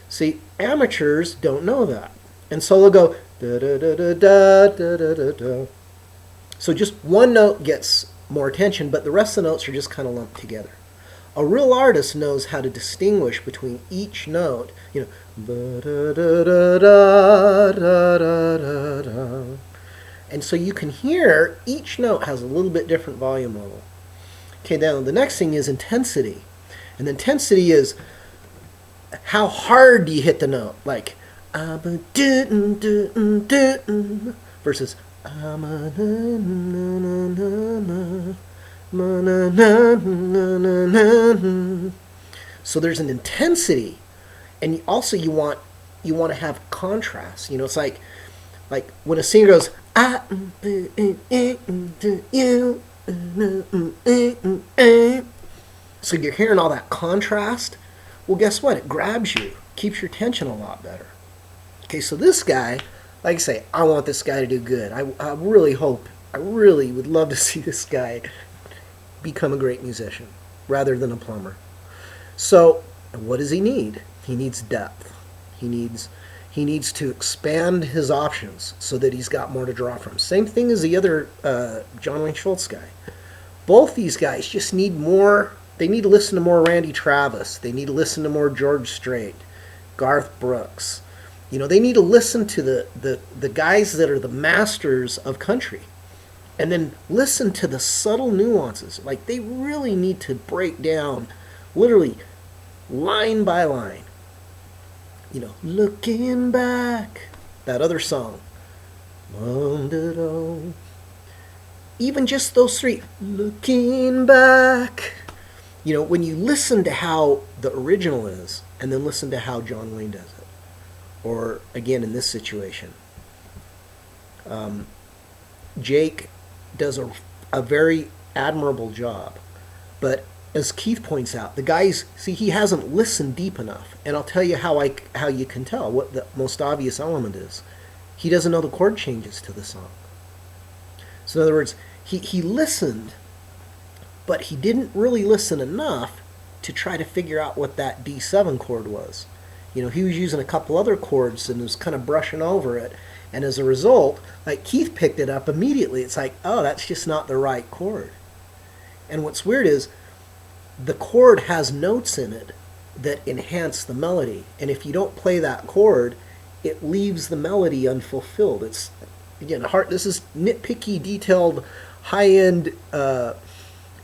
See, amateurs don't know that. And so they'll go da da da da da da da da da. So just one note gets more attention, but the rest of the notes are just kind of lumped together. A real artist knows how to distinguish between each note, you know, da da da da da da da da. And so you can hear each note has a little bit different volume level. Okay, now the next thing is intensity. And the intensity is how hard do you hit the note? Like, versus so there's an intensity, and also you want to have contrast. You know, it's like when a singer goes so you're hearing all that contrast. Well, guess what? It grabs you, keeps your attention a lot better. Okay, so this guy, like I say, I want this guy to do good. I really would love to see this guy become a great musician rather than a plumber. So, what does he need? He needs depth. He needs to expand his options so that he's got more to draw from. Same thing as the other John Wayne Schultz guy. Both these guys just need more. They need to listen to more Randy Travis. They need to listen to more George Strait, Garth Brooks. You know, they need to listen to the guys that are the masters of country, and then listen to the subtle nuances. Like, they really need to break down, literally, line by line. You know, looking back, that other song. Even just those three, looking back. You know, when you listen to how the original is, and then listen to how John Wayne does it, or again in this situation, Jake does a very admirable job. But as Keith points out, the guys, see, he hasn't listened deep enough. And I'll tell you how you can tell what the most obvious element is. He doesn't know the chord changes to the song. So in other words, he listened, but he didn't really listen enough to try to figure out what that D7 chord was. You know, he was using a couple other chords and was kind of brushing over it. And as a result, like, Keith picked it up immediately. It's like, oh, that's just not the right chord. And what's weird is the chord has notes in it that enhance the melody. And if you don't play that chord, it leaves the melody unfulfilled. It's, again, hard. This is nitpicky, detailed, high-end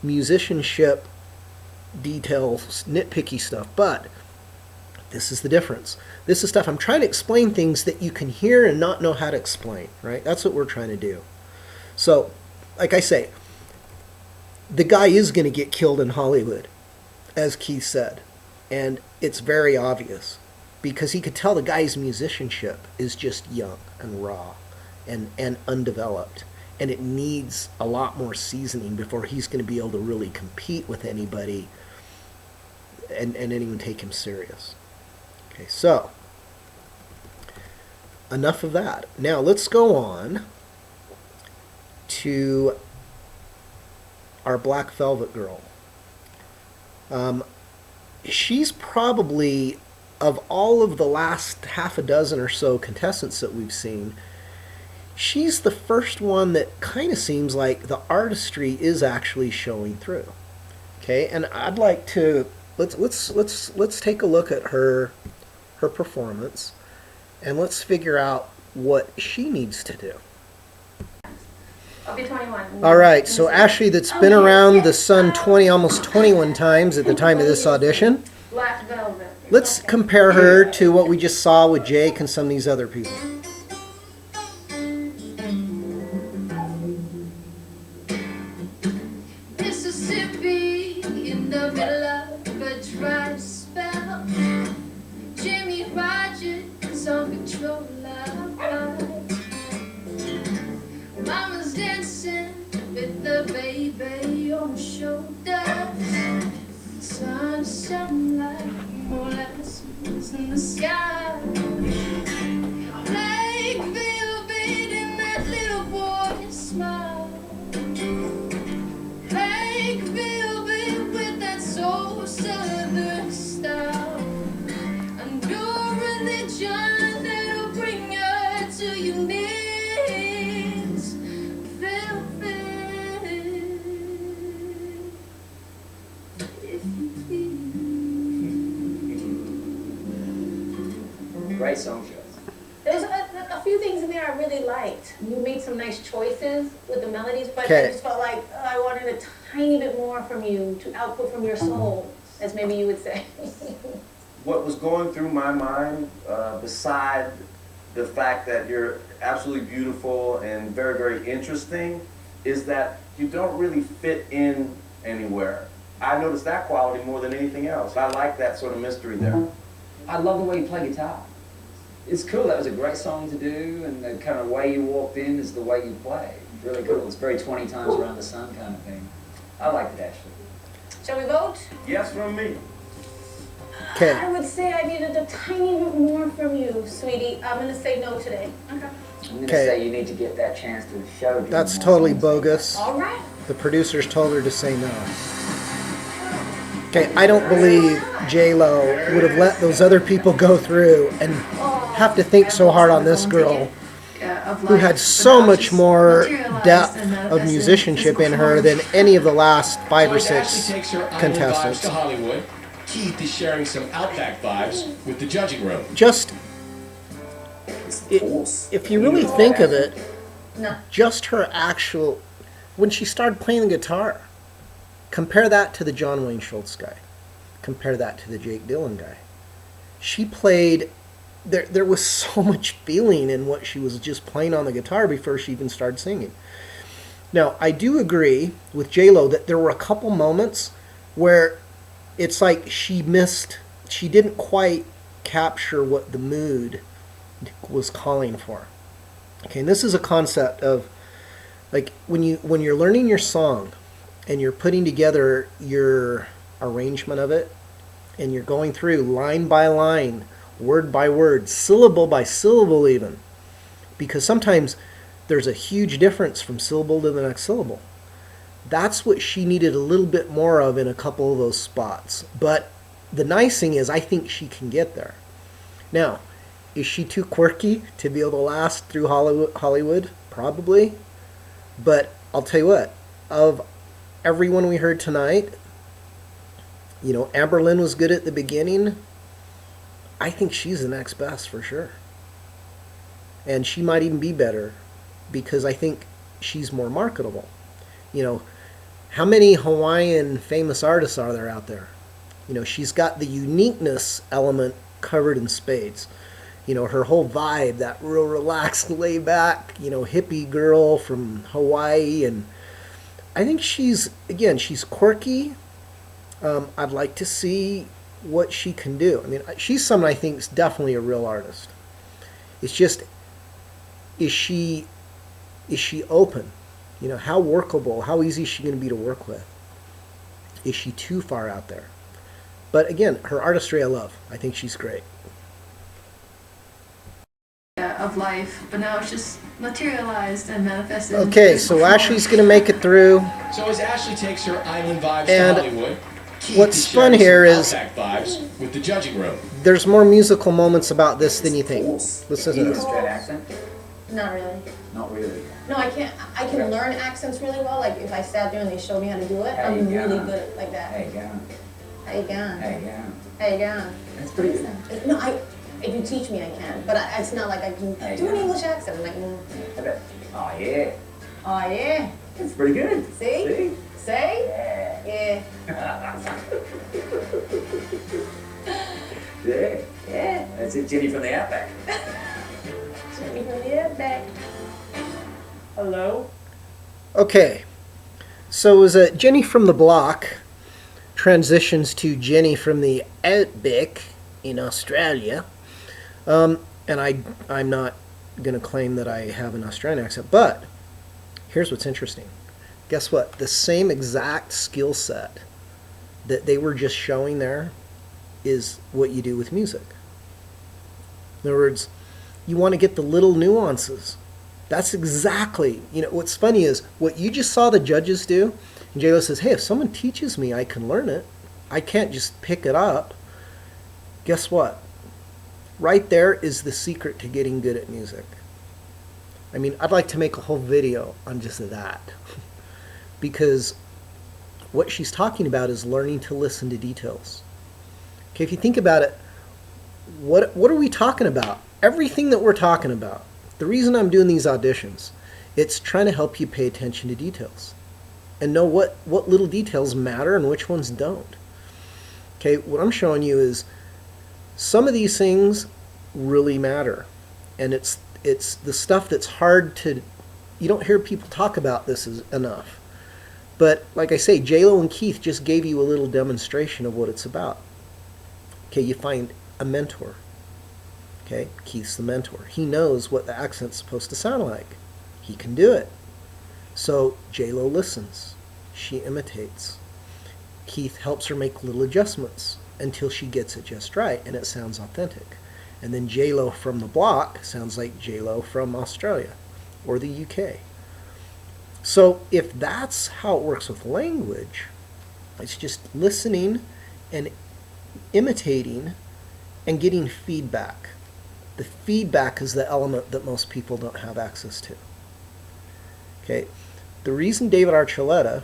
musicianship details, nitpicky stuff. But this is the difference. This is stuff I'm trying to explain, things that you can hear and not know how to explain, right? That's what we're trying to do. So, like I say, the guy is going to get killed in Hollywood, as Keith said. And it's very obvious, because he could tell the guy's musicianship is just young and raw and undeveloped. And it needs a lot more seasoning before he's going to be able to really compete with anybody and anyone take him serious. Okay, so enough of that. Now let's go on to our Black Velvet girl. She's probably, of all of the last half a dozen or so contestants that we've seen, she's the first one that kind of seems like the artistry is actually showing through. Okay, and I'd like to let's take a look at her performance, and let's figure out what she needs to do. I'll be 21. All right, so Ashley, that's been around the sun almost 21 times at the time of this audition. Black Velvet. Let's compare her to what we just saw with Jake and some of these other people. Mississippi in the middle of a dry spell. Jimmy Rogers on control of Mama's dancing with the baby on her shoulder. Sun shining like molasses in the sky. Like velvet in that little boy's smile. Like velvet with that soul southern style. And your religion that'll bring you to your knees. Velvet, if you please. Great song choice. There's a few things in there I really liked. You made some nice choices with the melodies, but Okay. I just felt like I wanted a tiny bit more from you to output from your soul, as maybe you would say. What was going through my mind, beside the fact that you're absolutely beautiful and very, very interesting, is that you don't really fit in anywhere. I noticed that quality more than anything else. I like that sort of mystery there. I love the way you play guitar. It's cool. That was a great song to do, and the kind of way you walked in is the way you play. Really cool. It's very 20 times around the sun kind of thing. I liked it, actually. Shall we vote? Yes from me. Okay. I would say I needed a tiny bit more from you, sweetie. I'm going to say no today. Okay. I'm going to Okay. say you need to get that chance to show. That's totally bogus. All right. The producers told her to say no. Okay, I don't believe J-Lo would have let those other people go through and have to think so hard on this girl who had so much more depth of musicianship in her than any of the last 5 or 6 Ashley takes her island vibes contestants. to Hollywood. Keith is sharing some Outback vibes with the judging room. Just, if you really think of it, No. just her actual, when she started playing the guitar, compare that to the John Wayne Schultz guy. Compare that to the Jake Dillon guy. She played, there was so much feeling in what she was just playing on the guitar before she even started singing. Now, I do agree with J-Lo that there were a couple moments where it's like she didn't quite capture what the mood was calling for. Okay, and this is a concept of, like, when you're learning your song and you're putting together your arrangement of it, and you're going through line by line, word by word, syllable by syllable even, because sometimes there's a huge difference from syllable to the next syllable. That's what she needed a little bit more of in a couple of those spots. But the nice thing is, I think she can get there. Now, is she too quirky to be able to last through Hollywood? Probably. But I'll tell you what, of everyone we heard tonight, Amberlynn was good at the beginning. I think she's the next best for sure. And she might even be better because I think she's more marketable. How many Hawaiian famous artists are there out there? She's got the uniqueness element covered in spades. Her whole vibe, that real relaxed, laid back, hippie girl from Hawaii. And I think she's quirky. I'd like to see what she can do. I mean, she's someone I think is definitely a real artist. It's just, is she open? How workable, how easy is she going to be to work with? Is she too far out there? But again, her artistry I love. I think she's great. Of life, but now it's just materialized and manifested. Okay, so Ashley's going to make it through. So as Ashley takes her island vibes And to Hollywood, Keith what's is fun sharing here some is Outback vibes with the judging room. there's more musical moments about this than you think. Listen to You have a this. straight accent? Not really. Not really. No, I can't. I can learn accents really well. Like if I sat there and they showed me how to do it, I'm really good at like that. Hey, yeah. How you going? Hey, yeah. How you going? That's pretty good. No, if you teach me, I can. But it's not like I can do an English accent. I'm like, I bet. Oh, yeah. oh yeah. That's pretty good. See? See? Say? Yeah. Yeah. Yeah. Yeah. That's it, Jenny from the Outback. Jenny from the Outback. Hello? Okay, so as Jenny from the Block transitions to Jenny from the Outback in Australia, and I'm not going to claim that I have an Australian accent, but here's what's interesting. Guess what? The same exact skill set that they were just showing there is what you do with music. In other words, you want to get the little nuances. That's exactly, what's funny is what you just saw the judges do, and J-Lo says, hey, if someone teaches me, I can learn it. I can't just pick it up. Guess what? Right there is the secret to getting good at music. I mean, I'd like to make a whole video on just that. Because what she's talking about is learning to listen to details. Okay, if you think about it, what are we talking about? Everything that we're talking about. The reason I'm doing these auditions, it's trying to help you pay attention to details and know what little details matter and which ones don't. Okay, what I'm showing you is some of these things really matter. And it's the stuff that's hard to, you don't hear people talk about this enough. But like I say, J-Lo and Keith just gave you a little demonstration of what it's about. Okay, you find a mentor. Okay, Keith's the mentor. He knows what the accent's supposed to sound like. He can do it. So J-Lo listens. She imitates. Keith helps her make little adjustments until she gets it just right and it sounds authentic. And then J-Lo from the Block sounds like J-Lo from Australia or the UK. So if that's how it works with language, it's just listening and imitating and getting feedback. The feedback is the element that most people don't have access to. Okay, the reason David Archuleta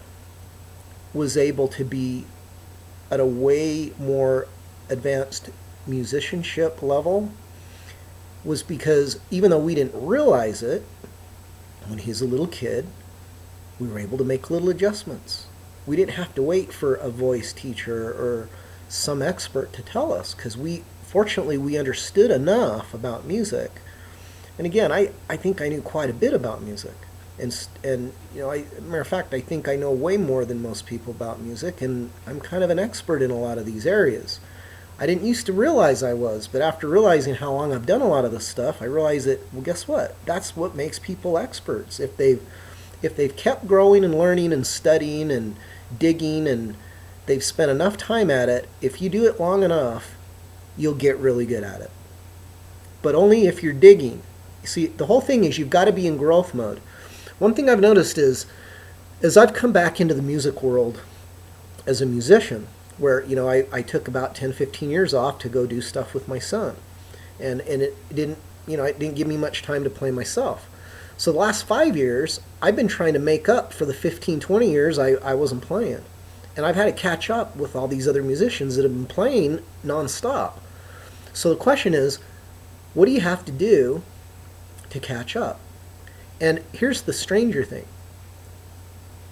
was able to be at a way more advanced musicianship level was because even though we didn't realize it, when he was a little kid, we were able to make little adjustments. We didn't have to wait for a voice teacher or some expert to tell us because fortunately we understood enough about music. And again, I think I knew quite a bit about music. And matter of fact, I think I know way more than most people about music, and I'm kind of an expert in a lot of these areas. I didn't used to realize I was, but after realizing how long I've done a lot of this stuff, I realized that, well, guess what? That's what makes people experts. If they've kept growing and learning and studying and digging and they've spent enough time at it, if you do it long enough, you'll get really good at it. But only if you're digging. See, the whole thing is you've got to be in growth mode. One thing I've noticed is, as I've come back into the music world as a musician, where, I took about 10, 15 years off to go do stuff with my son. And it didn't give me much time to play myself. So the last 5 years, I've been trying to make up for the 15, 20 years I wasn't playing. And I've had to catch up with all these other musicians that have been playing nonstop. So the question is, what do you have to do to catch up? And here's the stranger thing.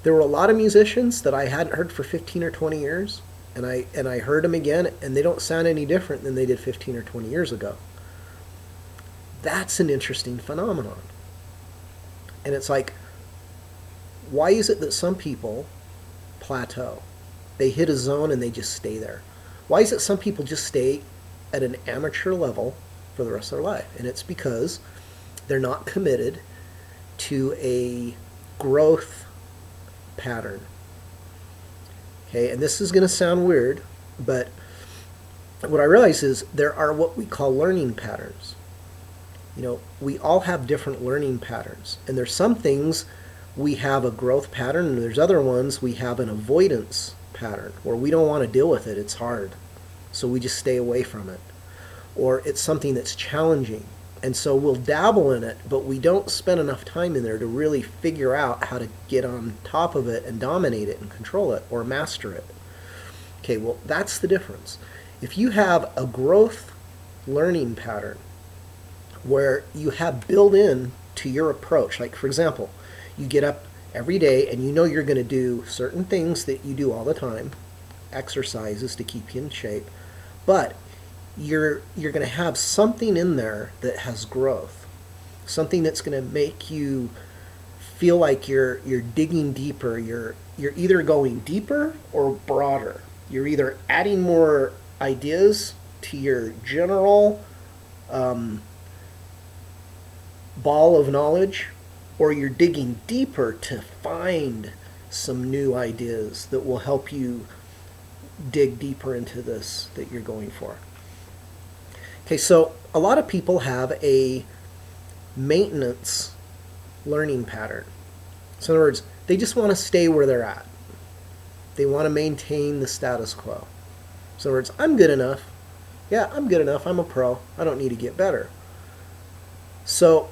There were a lot of musicians that I hadn't heard for 15 or 20 years, and I heard them again, and they don't sound any different than they did 15 or 20 years ago. That's an interesting phenomenon. And it's like, why is it that some people plateau? They hit a zone and they just stay there. Why is it some people just stay at an amateur level for the rest of their life? And it's because they're not committed to a growth pattern. Okay, and this is going to sound weird, but what I realize is there are what we call learning patterns. You know, we all have different learning patterns, and there's some things we have a growth pattern, and there's other ones we have an avoidance pattern where we don't want to deal with it. It's hard, so we just stay away from it. Or it's something that's challenging, and so we'll dabble in it, but we don't spend enough time in there to really figure out how to get on top of it and dominate it and control it or master it. Okay, well, that's the difference. If you have a growth learning pattern where you have built in to your approach, like for example, you get up every day and you know you're going to do certain things that you do all the time, exercises to keep you in shape, but you're going to have something in there that has growth, something that's going to make you feel like you're digging deeper. You're either going deeper or broader. You're either adding more ideas to your general ball of knowledge, or you're digging deeper to find some new ideas that will help you dig deeper into this that you're going for. Okay, so a lot of people have a maintenance learning pattern. So in other words, they just want to stay where they're at. They want to maintain the status quo. So in other words, I'm good enough. Yeah, I'm good enough. I'm a pro. I don't need to get better. So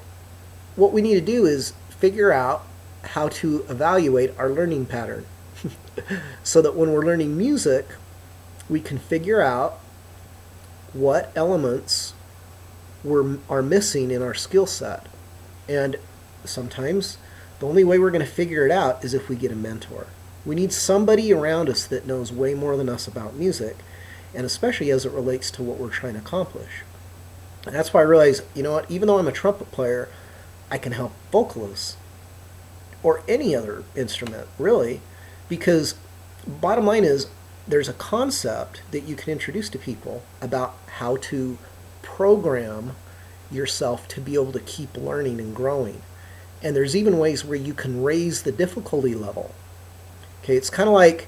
what we need to do is figure out how to evaluate our learning pattern so that when we're learning music, we can figure out what elements are missing in our skill set. And sometimes the only way we're going to figure it out is if we get a mentor. We need somebody around us that knows way more than us about music, and especially as it relates to what we're trying to accomplish. And that's why I realized, you know what, even though I'm a trumpet player, I can help vocalists or any other instrument, really, because bottom line is there's a concept that you can introduce to people about how to program yourself to be able to keep learning and growing. And there's even ways where you can raise the difficulty level. Okay, it's kind of like,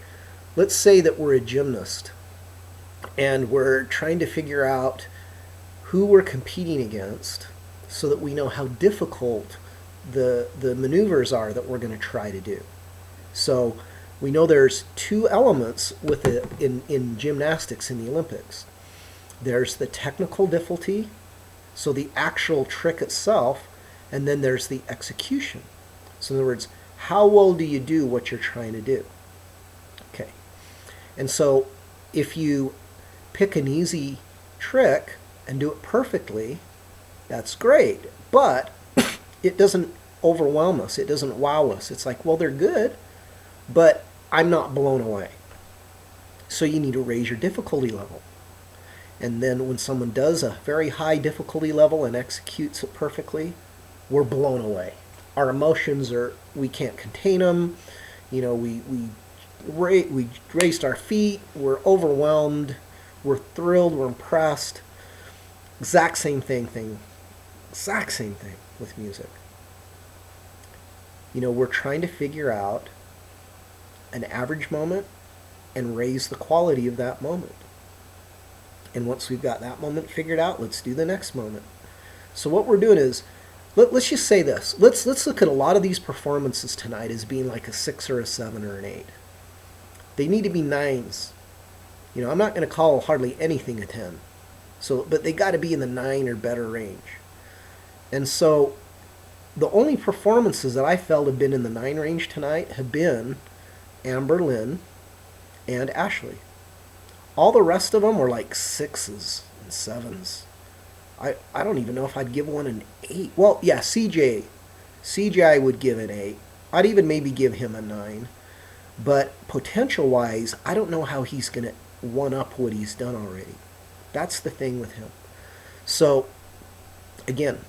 let's say that we're a gymnast and we're trying to figure out who we're competing against so that we know how difficult the maneuvers are that we're going to try to do. So we know there's two elements with it in gymnastics in the Olympics. There's the technical difficulty, so the actual trick itself, and then there's the execution. So in other words, how well do you do what you're trying to do? Okay. And so if you pick an easy trick and do it perfectly, that's great. But it doesn't overwhelm us. It doesn't wow us. It's like, well, they're good, but I'm not blown away. So you need to raise your difficulty level. And then when someone does a very high difficulty level and executes it perfectly, we're blown away. Our emotions we can't contain them. You know, we raised our feet. We're overwhelmed. We're thrilled. We're impressed. Exact same thing with music. You know, we're trying to figure out an average moment and raise the quality of that moment. And once we've got that moment figured out, let's do the next moment. So what we're doing is, let's just say this. Let's look at a lot of these performances tonight as being like a 6 or a 7 or an 8. They need to be 9s. You know, I'm not going to call hardly anything a 10. So, but they got to be in the 9 or better range. And so the only performances that I felt have been in the 9 range tonight have been Amber Lynn and Ashley. All the rest of them were like 6s and 7s. I don't even know if I'd give one an 8. Well, yeah, CJ. CJ I would give an 8. I'd even maybe give him a 9. But potential-wise, I don't know how he's going to one-up what he's done already. That's the thing with him. So, again,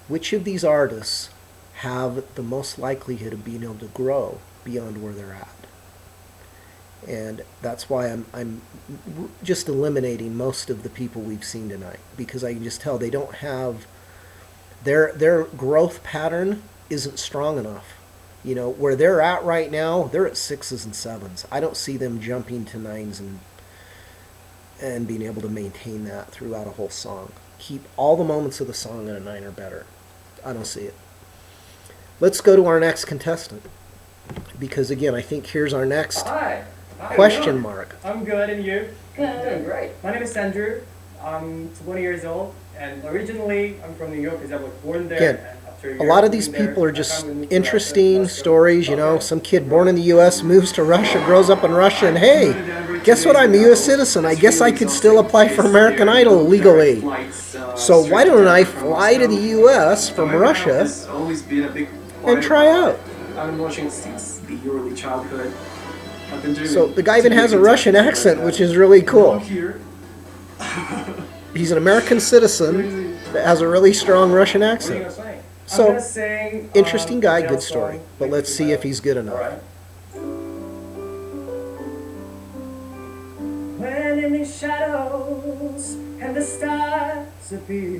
which of these artists have the most likelihood of being able to grow beyond where they're at? And that's why I'm just eliminating most of the people we've seen tonight, because I can just tell they don't have their growth pattern isn't strong enough. You know, where they're at right now, they're at 6s and 7s. I don't see them jumping to 9s and being able to maintain that throughout a whole song. Keep all the moments of the song at a 9 or better. I don't see it. Let's go to our next contestant, because again, I think here's our next question mark. I'm good, and you? Good. Doing great. My name is Andrew. I'm 20 years old, and originally I'm from New York because I was born there. Again, a lot of these people are just interesting stories, you know. Some kid born in the U.S. moves to Russia, grows up in Russia, and hey, guess what? I'm a U.S. citizen. I guess I could still apply for American Idol legally. So why don't I fly to the U.S. from Russia and try out? I've been watching since the early childhood. So the guy even has a Russian accent, which is really cool. He's an American citizen that has a really strong Russian accent. So, interesting guy, good story. But let's see if he's good enough. When in the shadows and the stars appear,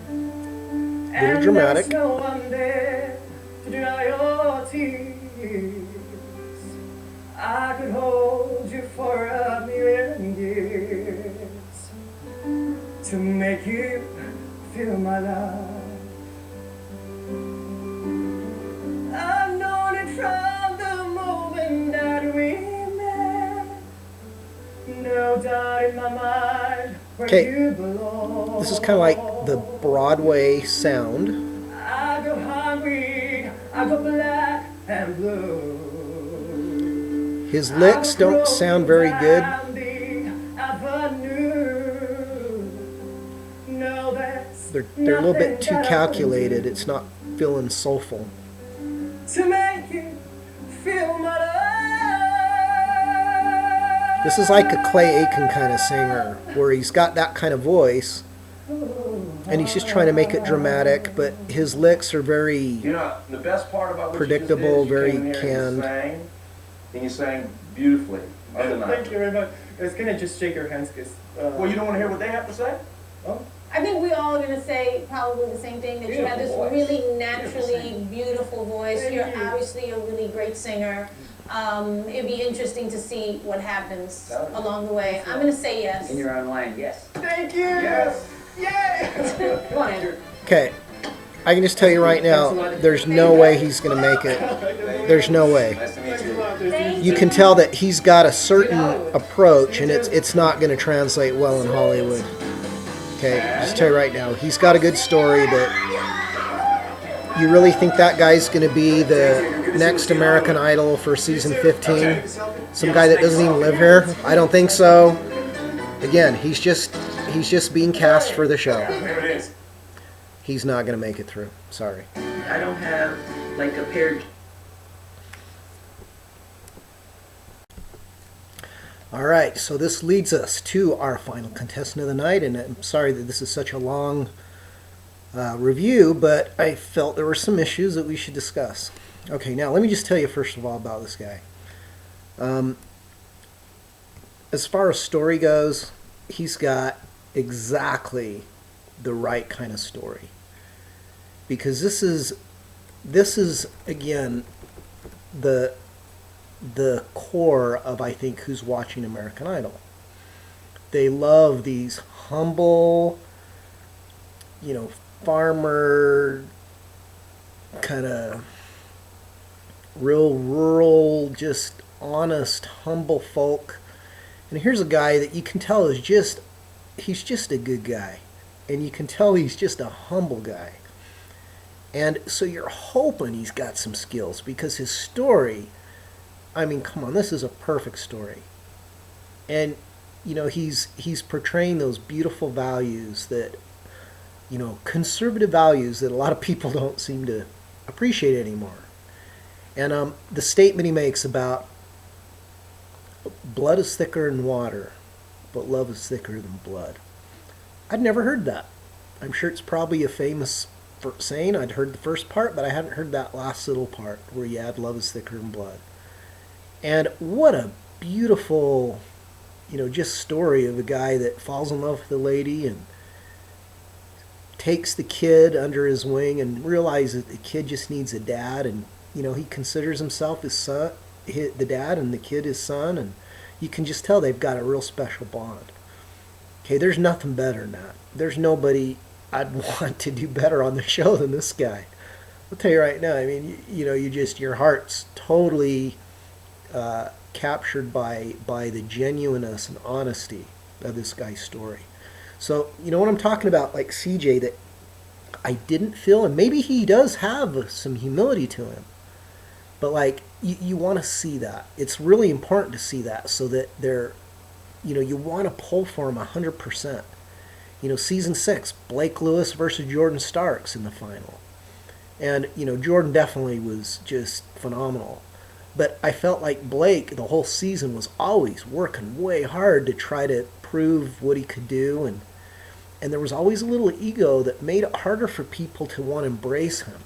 Very dramatic. and there's no one there to dry your tears, I could hold you for a million years to make you feel my love. I've known it from the moment that we met. No doubt in my mind where Okay, you belong. this is kind of like the Broadway sound. I go hungry, I go black and blue. His licks don't sound very good. They're a little bit too calculated. It's not feeling soulful. To make you feel my love. This is like a Clay Aiken kind of singer, where he's got that kind of voice, and he's just trying to make it dramatic, but his licks are very You know, the best part about what predictable, you just did, very you came in here canned. and you sang beautifully. Thank you very much. I was gonna just shake your hands because. Well, you don't want to hear what they have to say? Oh. I think we all are going to say probably the same thing, that you have this really naturally beautiful voice. You're obviously a really great singer. It'd be interesting to see what happens along the way. I'm going to say yes. In your own lane, yes. Thank you. Yes. Yay. Come on, Andrew. Okay, I can just tell you right now, there's no way he's going to make it. There's no way. Nice to meet you. You can tell that he's got a certain approach, and it's not going to translate well in Hollywood. Okay, just tell you right now, he's got a good story, but you really think that guy's going to be the next American Idol for season 15? Some guy that doesn't even live here? I don't think so. Again, he's just being cast for the show. He's not going to make it through. Sorry. I don't have like a paired. All right, so this leads us to our final contestant of the night, and I'm sorry that this is such a long review, but I felt there were some issues that we should discuss. Okay, now let me just tell you first of all about this guy. As far as story goes, he's got exactly the right kind of story, because this is again the core of, I think, who's watching American Idol. They love these humble, farmer, kind of real rural, just honest, humble folk. And here's a guy that you can tell he's just a good guy. And you can tell he's just a humble guy. And so you're hoping he's got some skills, because his story, I mean, come on, this is a perfect story. And, you know, he's portraying those beautiful values that, you know, conservative values that a lot of people don't seem to appreciate anymore. And the statement he makes about blood is thicker than water, but love is thicker than blood. I'd never heard that. I'm sure it's probably a famous saying. I'd heard the first part, but I hadn't heard that last little part where you add love is thicker than blood. And what a beautiful, you know, just story of a guy that falls in love with a lady and takes the kid under his wing and realizes that the kid just needs a dad, and, you know, he considers himself his son, the dad, and the kid his son, and you can just tell they've got a real special bond. Okay, there's nothing better than that. There's nobody I'd want to do better on the show than this guy. I'll tell you right now, I mean, you know, your heart's totally captured by the genuineness and honesty of this guy's story. So, you know what I'm talking about, like CJ, that I didn't feel, and maybe he does have some humility to him, but like, you want to see that. It's really important to see that so that they're, you know, you want to pull for him 100%. You know, season 6, Blake Lewis versus Jordan Starks in the final. And, you know, Jordan definitely was just phenomenal. But I felt like Blake, the whole season, was always working way hard to try to prove what he could do. And there was always a little ego that made it harder for people to want to embrace him.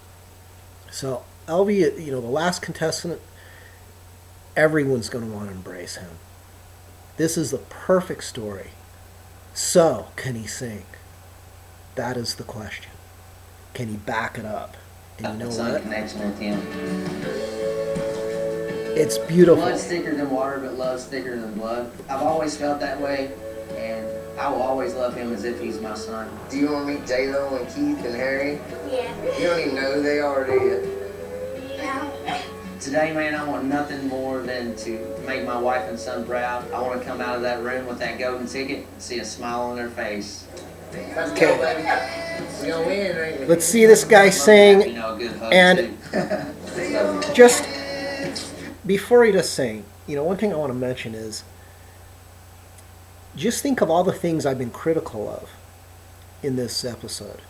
So, Elvie, you know, the last contestant, everyone's going to want to embrace him. This is the perfect story. So, can he sing? That is the question. Can he back it up? And you know what? Connection with him. It's beautiful. Blood's thicker than water, but love's thicker than blood. I've always felt that way, and I will always love him as if he's my son. Do you want to meet J-Lo and Keith and Harry? Yeah. You don't even know who they are, do you? Yeah. Today, man, I want nothing more than to make my wife and son proud. I want to come out of that room with that golden ticket and see a smile on their face. Let's go, baby. We're going to win, ain't we? Let's see this guy sing. You know, a good hug, And too. just before he does sing, you know, one thing I want to mention is just think of all the things I've been critical of in this episode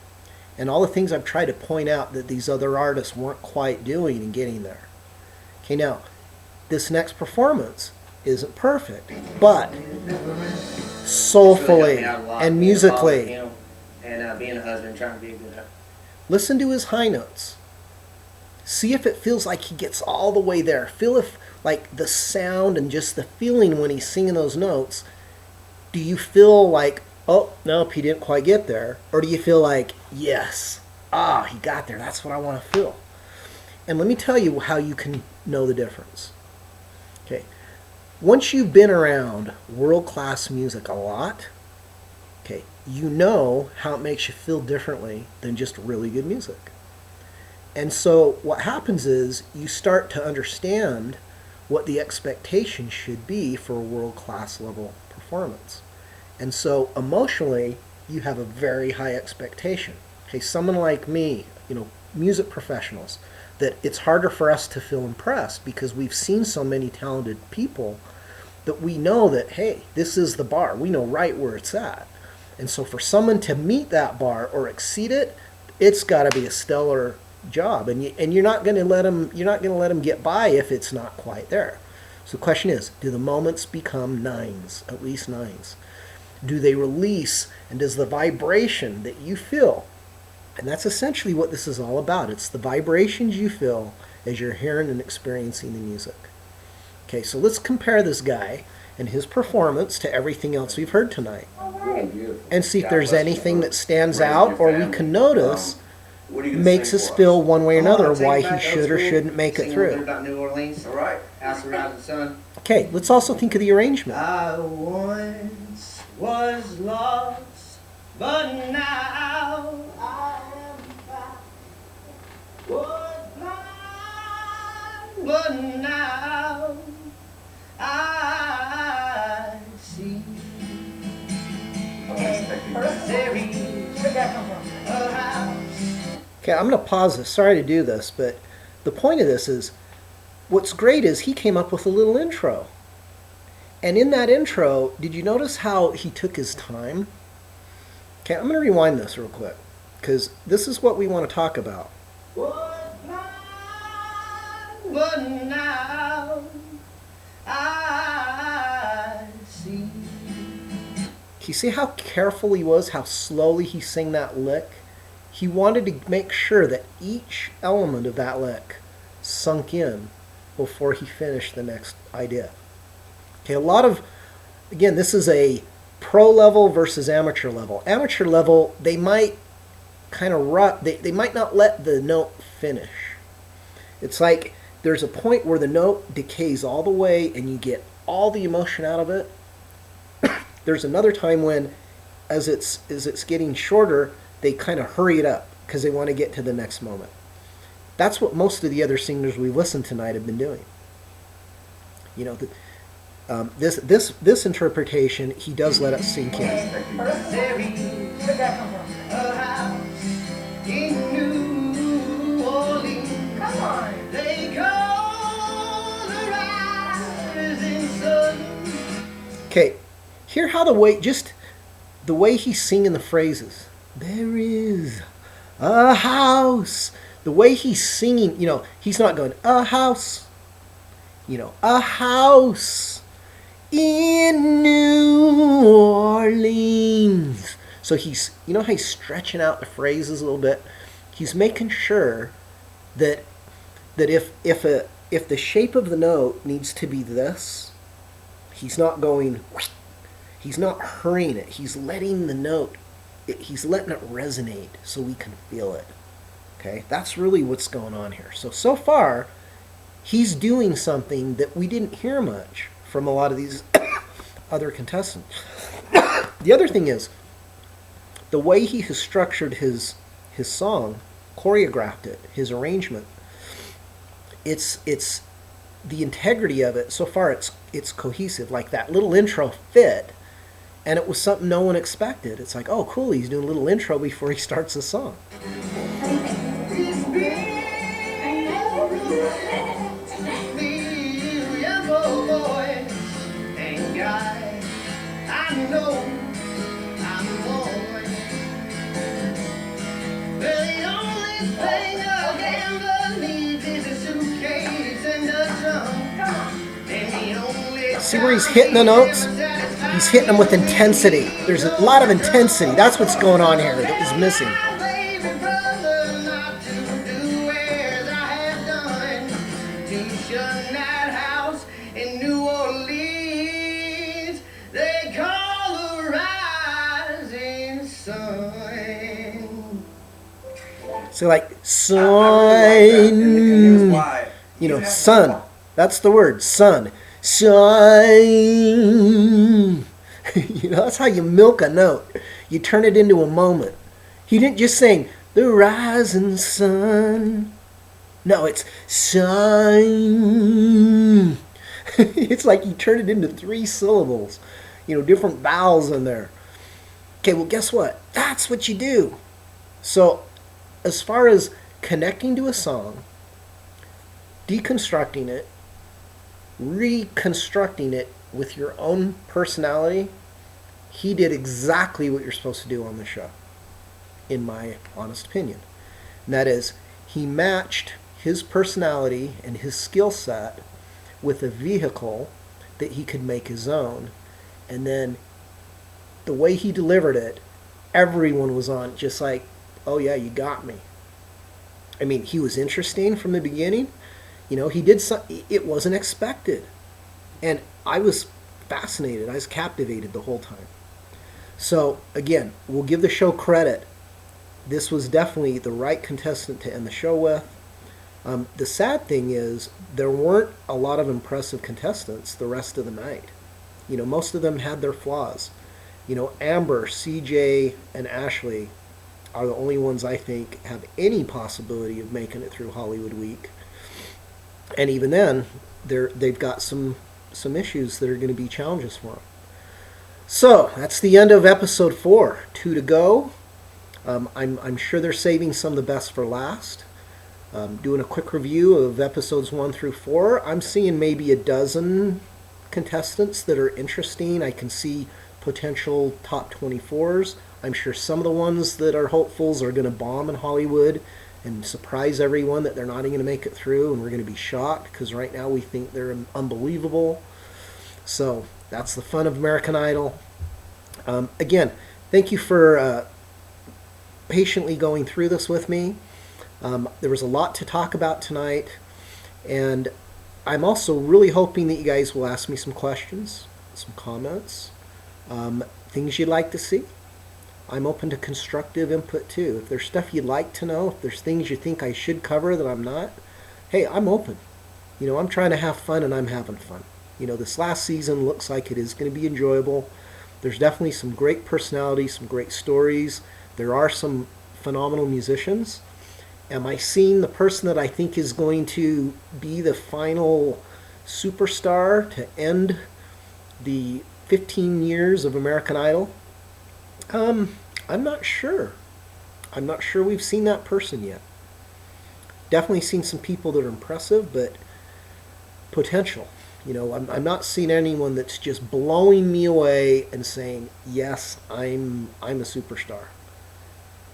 and all the things I've tried to point out that these other artists weren't quite doing and getting there. Okay, now, this next performance isn't perfect, but soulfully and musically, and being a husband, trying to be a good husband. Listen to his high notes. See if it feels like he gets all the way there. Feel if, like, the sound and just the feeling when he's singing those notes, do you feel like, oh, nope, he didn't quite get there? Or do you feel like, yes, he got there, that's what I want to feel? And let me tell you how you can know the difference. Okay, once you've been around world-class music a lot, okay, you know how it makes you feel differently than just really good music. And so what happens is you start to understand what the expectation should be for a world-class level performance. And so emotionally, you have a very high expectation. Okay, someone like me, you know, music professionals, that it's harder for us to feel impressed because we've seen so many talented people that we know that, hey, this is the bar. We know right where it's at. And so for someone to meet that bar or exceed it, it's got to be a stellar job, and you're not going to let them get by if it's not quite there. So the question is, do the moments become nines, at least nines? Do they release, and does the vibration that you feel, and that's essentially what this is all about, it's the vibrations you feel as you're hearing and experiencing the music. Okay, so let's compare this guy and his performance to everything else we've heard tonight, and see if there's anything that stands out or we can notice makes us feel one way or another why he should or shouldn't make it through. About New Orleans. All right. House of Rising Sun. Okay, let's also think of the arrangement. I once was lost, but now I am found. Was blind, but now I see. There is Where'd that come from? a house. Okay, I'm going to pause this. Sorry to do this, but the point of this is what's great is he came up with a little intro. And in that intro, did you notice how he took his time? Okay, I'm going to rewind this real quick, because this is what we want to talk about. But now I see. You see how careful he was, how slowly he sang that lick? He wanted to make sure that each element of that lick sunk in before he finished the next idea. Okay, a lot of, again, this is a pro level versus amateur level. Amateur level, they might kind of they might not let the note finish. It's like there's a point where the note decays all the way and you get all the emotion out of it. There's another time when, as it's getting shorter, they kind of hurry it up because they want to get to the next moment. That's what most of the other singers we've listened tonight have been doing. You know, this interpretation, he does let it sink in. There is a house in New Orleans. Come on. They call the rising sun. Okay, hear how the way he's singing the phrases. There is a house. The way he's singing, you know, he's not going, a house. You know, a house in New Orleans. So he's, you know how he's stretching out the phrases a little bit? He's making sure that if the shape of the note needs to be this, he's not going, he's not hurrying it. He's letting the note, he's letting it resonate so we can feel it. Okay, that's really what's going on here. So far, he's doing something that we didn't hear much from a lot of these other contestants. The other thing is, the way he has structured his song, choreographed it, his arrangement, it's the integrity of it, so far it's cohesive. Like that little intro fit, and it was something no one expected. It's like, oh cool, he's doing a little intro before he starts the song. See where he's hitting the notes? He's hitting them with intensity. There's a lot of intensity. That's what's going on here that was missing. So like sun, you know, sun. That's the word, sun. Sun. You know, that's how you milk a note. You turn it into a moment. He didn't just sing the rising sun. No, it's sun. It's like you turn it into 3 syllables. You know, different vowels in there. Okay, well, guess what? That's what you do. So, as far as connecting to a song, deconstructing it, reconstructing it with your own personality, he did exactly what you're supposed to do on the show, in my honest opinion. And that is, he matched his personality and his skill set with a vehicle that he could make his own. And then the way he delivered it, everyone was on just like, oh yeah, you got me. I mean, he was interesting from the beginning. You know, he did something, it wasn't expected. And I was fascinated, I was captivated the whole time. So, again, we'll give the show credit. This was definitely the right contestant to end the show with. The sad thing is, there weren't a lot of impressive contestants the rest of the night. You know, most of them had their flaws. You know, Amber, CJ, and Ashley are the only ones I think have any possibility of making it through Hollywood Week. And even then, they've got some issues that are going to be challenges for them. So, that's the end of episode 4. 2 to go. I'm sure they're saving some of the best for last. Doing a quick review of episodes 1 through 4. I'm seeing maybe a dozen contestants that are interesting. I can see potential top 24s. I'm sure some of the ones that are hopefuls are going to bomb in Hollywood and surprise everyone that they're not even going to make it through, and we're going to be shocked because right now we think they're unbelievable. So that's the fun of American Idol. Again, thank you for patiently going through this with me. There was a lot to talk about tonight, and I'm also really hoping that you guys will ask me some questions, some comments, things you'd like to see. I'm open to constructive input too. If there's stuff you'd like to know, if there's things you think I should cover that I'm not, hey, I'm open. You know, I'm trying to have fun, and I'm having fun. You know, this last season looks like it is going to be enjoyable. There's definitely some great personalities, some great stories. There are some phenomenal musicians. Am I seeing the person that I think is going to be the final superstar to end the 15 years of American Idol? I'm not sure. I'm not sure we've seen that person yet. Definitely seen some people that are impressive, but potential. You know, I'm not seeing anyone that's just blowing me away and saying, yes, I'm a superstar.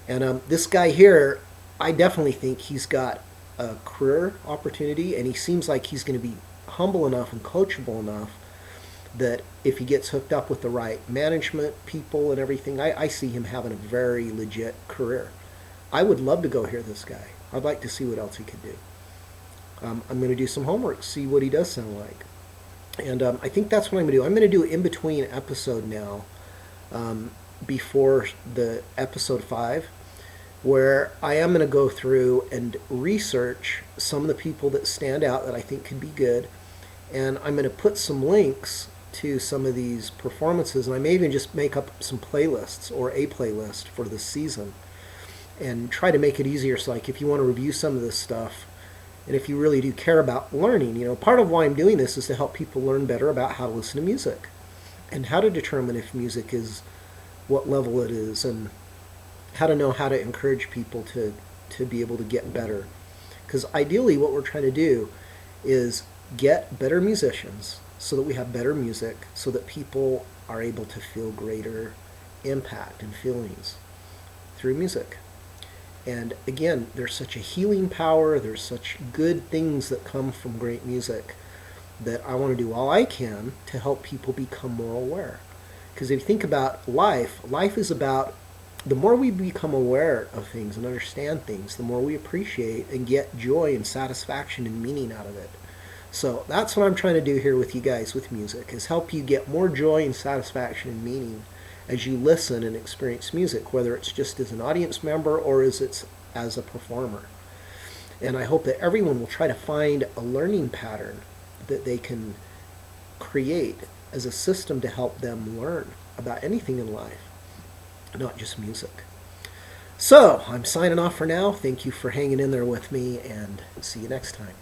And this guy here, I definitely think he's got a career opportunity, and he seems like he's going to be humble enough and coachable enough that if he gets hooked up with the right management people and everything, I see him having a very legit career. I would love to go hear this guy. I'd like to see what else he could do. I'm going to do some homework, see what he does sound like. And I think that's what I'm going to do. I'm going to do an in-between episode now, before the episode 5, where I am going to go through and research some of the people that stand out that I think could be good. And I'm going to put some links to some of these performances, and I may even just make up some playlists or a playlist for this season and try to make it easier. So like if you want to review some of this stuff, and if you really do care about learning, you know, part of why I'm doing this is to help people learn better about how to listen to music and how to determine if music is what level it is, and how to know how to encourage people to be able to get better. Because ideally what we're trying to do is get better musicians so that we have better music, so that people are able to feel greater impact and feelings through music. And again, there's such a healing power, there's such good things that come from great music that I want to do all I can to help people become more aware. Because if you think about life, life is about, the more we become aware of things and understand things, the more we appreciate and get joy and satisfaction and meaning out of it. So that's what I'm trying to do here with you guys with music, is help you get more joy and satisfaction and meaning as you listen and experience music, whether it's just as an audience member or as a performer. And I hope that everyone will try to find a learning pattern that they can create as a system to help them learn about anything in life, not just music. So I'm signing off for now. Thank you for hanging in there with me, and see you next time.